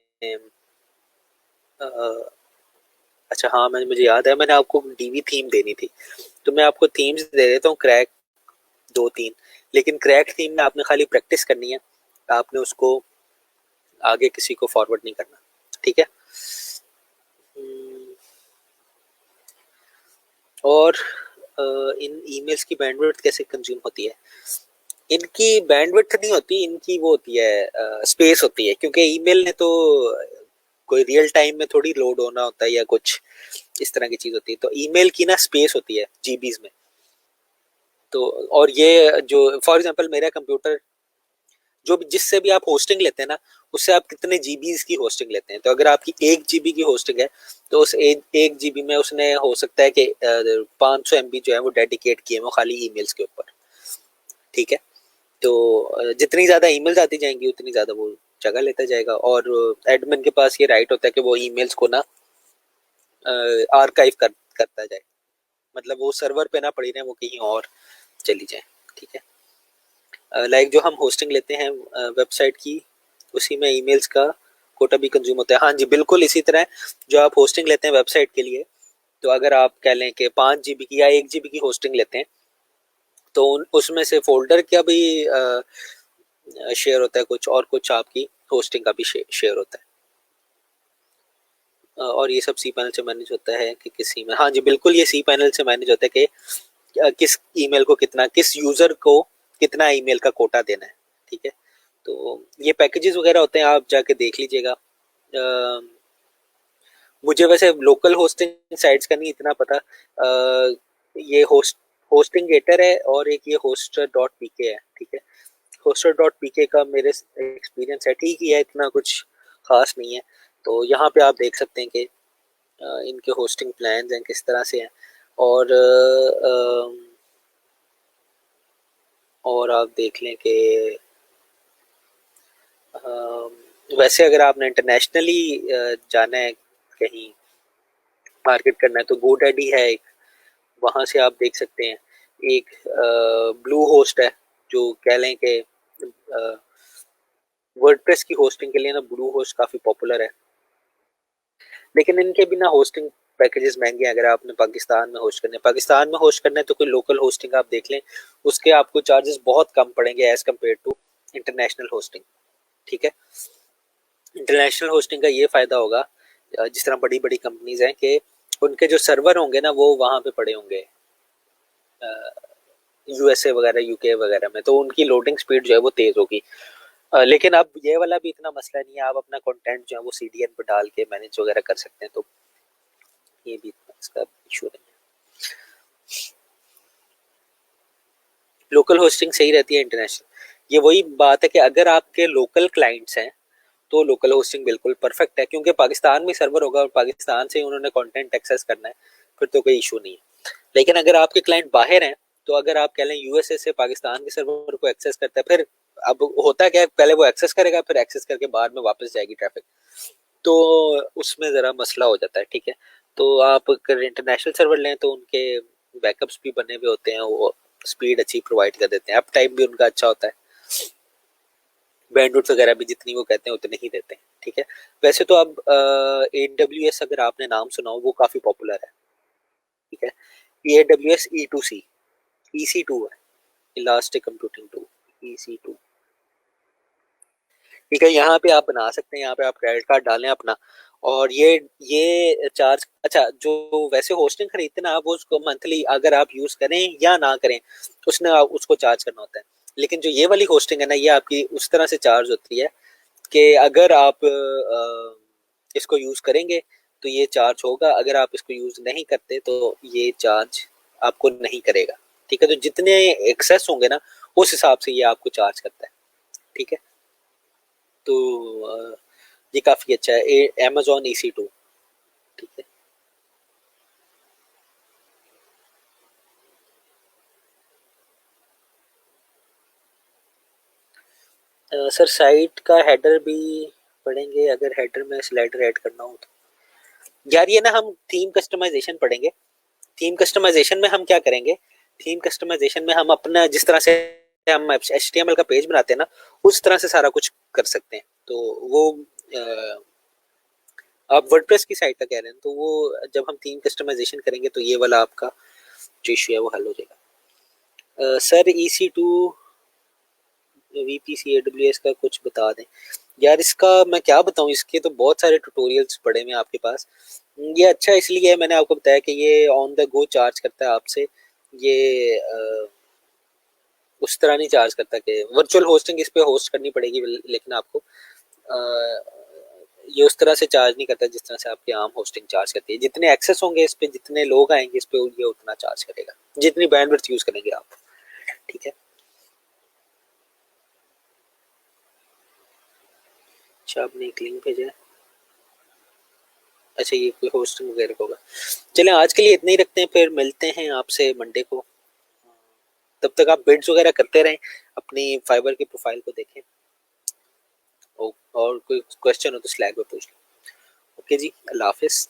अच्छा हाँ, मुझे याद है मैंने आपको डीवी थीम देनी थी। तो मैं आपको थीम्स दे देता हूँ क्रैक 2-3, लेकिन क्रैक थीम में आपने खाली प्रैक्टिस करनी है, आपने उसको आगे किसी को फॉरवर्ड नहीं करना, ठीक है। और इन ईमेल्स की बैंडविड्थ कैसे कंज्यूम होती है। इनकी बैंडविड्थ नहीं होती, इनकी वो होती है स्पेस होती है, क्योंकि ईमेल ने तो कोई रियल टाइम में थोड़ी लोड होना होता है या कुछ इस तरह की चीज होती है। तो ईमेल की ना स्पेस होती है जीबीज में। तो और ये जो फॉर एग्जांपल मेरा कंप्यूटर, जो जिससे भी आप होस्टिंग लेते हैं ना, उससे आप कितने जीबी की होस्टिंग लेते हैं। तो अगर आपकी 1 जीबी की होस्टिंग है तो उस 1 जीबी में उसने हो सकता है कि 500 MB जो है वो डेडिकेट किए वो खाली ईमेल्स के ऊपर, ठीक है। तो जितनी ज्यादा ईमेल्स आती जाएंगी उतनी ज्यादा वो जगह लेता जाएगा, और एडमिन के पास ये राइट होता है कि वो ईमेल्स को ना आर्काइव करता जाए, मतलब वो सर्वर पे ना पड़ी रहे, वो कहीं और चली जाए, ठीक है। लाइक जो हम होस्टिंग लेते हैं वेबसाइट की, उसी में ईमेल्स का कोटा भी कंज्यूम होता है। हाँ जी, बिल्कुल इसी तरह जो आप होस्टिंग लेते हैं वेबसाइट के लिए, तो अगर आप कह लें कि 5 जीबी की या 1 जीबी की होस्टिंग लेते हैं, तो उसमें से फोल्डर का भी शेयर होता है कुछ, और कुछ आपकी होस्टिंग का भी शेयर होता है। और ये सब सी पैनल से मैनेज होता है कि किसी में, हाँ जी बिल्कुल ये सी पैनल से मैनेज होता है कि किस ईमेल को कितना, किस यूजर को कितना ईमेल का कोटा देना है। ठीक है, तो ये पैकेजेस वगैरह होते हैं, आप जाके देख लीजिएगा। मुझे वैसे लोकल होस्टिंग साइट्स का नहीं इतना पता। ये होस्टिंग गेटर है और एक ये होस्टर डॉट पीके है। ठीक है, होस्टर डॉट पीके का मेरे एक्सपीरियंस है, ठीक ही है, इतना कुछ खास नहीं है। तो यहाँ पे आप देख सकते हैं कि इनके होस्टिंग प्लान्स हैं किस तरह से हैं। और और आप देख लें कि वैसे अगर आपने इंटरनेशनली जाना है, कहीं मार्केट करना है, तो गोडैडी है एक, वहाँ से आप देख सकते हैं। एक ब्लू होस्ट है, जो कह लें कि वर्डप्रेस की होस्टिंग के लिए ना ब्लू होस्ट काफ़ी पॉपुलर है। लेकिन इनके बिना होस्टिंग पैकेजेस महंगे हैं। अगर आपने पाकिस्तान में होस्ट करने, पाकिस्तान में होस्ट करना है, तो कोई लोकल होस्टिंग आप देख लें, उसके आपको चार्जेस बहुत कम पड़ेंगे as compare to international hosting. ठीक है, इंटरनेशनल होस्टिंग का ये फ़ायदा होगा, जिस तरह बड़ी बड़ी कंपनीज हैं, कि उनके जो सर्वर होंगे ना वो वहाँ पे पड़े होंगे यूएसए वगैरह, यूके वगैरह में, तो उनकी लोडिंग स्पीड जो है वो तेज़ होगी। लेकिन अब ये वाला भी इतना मसला नहीं है, आप अपना कंटेंट जो है वो सीडीएन पर डाल के मैनेज वगैरह कर सकते हैं, तो ये भी इसका इशू नहीं है। लोकल होस्टिंग सही रहती है, इंटरनेशनल ये वही बात है कि अगर आपके लोकल क्लाइंट्स हैं तो लोकल होस्टिंग बिल्कुल परफेक्ट है, क्योंकि पाकिस्तान में सर्वर होगा और पाकिस्तान से उन्होंने कंटेंट एक्सेस करना है, फिर तो कोई इशू नहीं है। लेकिन अगर आपके क्लाइंट बाहर हैं, तो अगर आप कह लें यूएसए से पाकिस्तान के सर्वर को एक्सेस करता है, फिर अब होता क्या है, पहले वो एक्सेस करेगा, फिर एक्सेस करके बाद में वापस जाएगी ट्रैफिक, तो उसमें ज़रा मसला हो जाता है। ठीक है, तो आप अगर इंटरनेशनल सर्वर लें तो उनके बैकअप्स भी बने हुए होते हैं, वो स्पीड अच्छी प्रोवाइड कर देते हैं, अप टाइम भी उनका अच्छा होता है, बैंडविड्थ वगैरह भी जितनी वो कहते हैं उतने ही देते हैं। ठीक है, वैसे तो अब AWS अगर आपने नाम सुना हो, वो काफ़ी पॉपुलर है। ठीक है, AWS E2C, EC2 है, इलास्टिक कंप्यूटिंग टू, EC2। ठीक है, यहाँ पे आप बना सकते हैं, यहाँ पे आप क्रेडिट कार्ड डालें अपना, और ये चार्ज, अच्छा जो वैसे होस्टिंग खरीदते हैं ना, आप उसको मंथली अगर आप यूज करें या ना करें, उसने उसको चार्ज करना होता है। लेकिन जो ये वाली होस्टिंग है ना, ये आपकी उस तरह से चार्ज होती है कि अगर आप इसको यूज करेंगे तो ये चार्ज होगा, अगर आप इसको यूज नहीं करते तो ये चार्ज आपको नहीं करेगा। ठीक है, तो जितने एक्सेस होंगे ना, उस हिसाब से ये आपको चार्ज करता है। ठीक है, तो ये काफ़ी अच्छा है, Amazon EC2। ठीक है, सर साइट का हेडर भी पढ़ेंगे, अगर हेडर में स्लाइडर ऐड करना हो तो। यार ये ना हम थीम कस्टमाइजेशन पढ़ेंगे। थीम कस्टमाइजेशन में हम क्या करेंगे, थीम कस्टमाइजेशन में हम अपना जिस तरह से हम HTML का पेज बनाते हैं ना, उस तरह से सारा कुछ कर सकते हैं। तो वो आप वर्डप्रेस की साइट का कह रहे हैं, तो वो जब हम थीम कस्टमाइजेशन करेंगे तो ये वाला आपका जो इशू है वो हल हो जाएगा। सर EC2 VPC AWS का कुछ बता दें। यार इसका मैं क्या बताऊं, इसके तो बहुत सारे ट्यूटोरियल्स पड़े हुए हैं आपके पास। ये अच्छा इसलिए है, मैंने आपको बताया कि ये ऑन द गो चार्ज करता है आपसे। ये उस तरह नहीं चार्ज करता कि वर्चुअल होस्टिंग इस पे होस्ट करनी पड़ेगी, लेकिन आपको ये उस तरह से चार्ज नहीं करता जिस तरह से आपकी आम होस्टिंग चार्ज करती है। जितने एक्सेस होंगे इस पे, जितने लोग आएंगे इस पे, ये उतना चार्ज करेगा, जितनी बैंडविड्थ यूज करेंगे आप। ठीक है, अच्छा आपने एक लिंक भेजा है, अच्छा ये कोई होस्टिंग वगैरह का होगा। चलें आज के लिए इतना ही रखते हैं, फिर मिलते हैं आपसे मंडे को। तब तक आप बिड्स वगैरह करते रहें, अपनी फाइबर की प्रोफाइल को देखें, और कोई क्वेश्चन हो तो स्लैग पे पूछ लें। ओके जी, अल्लाह हाफिज़।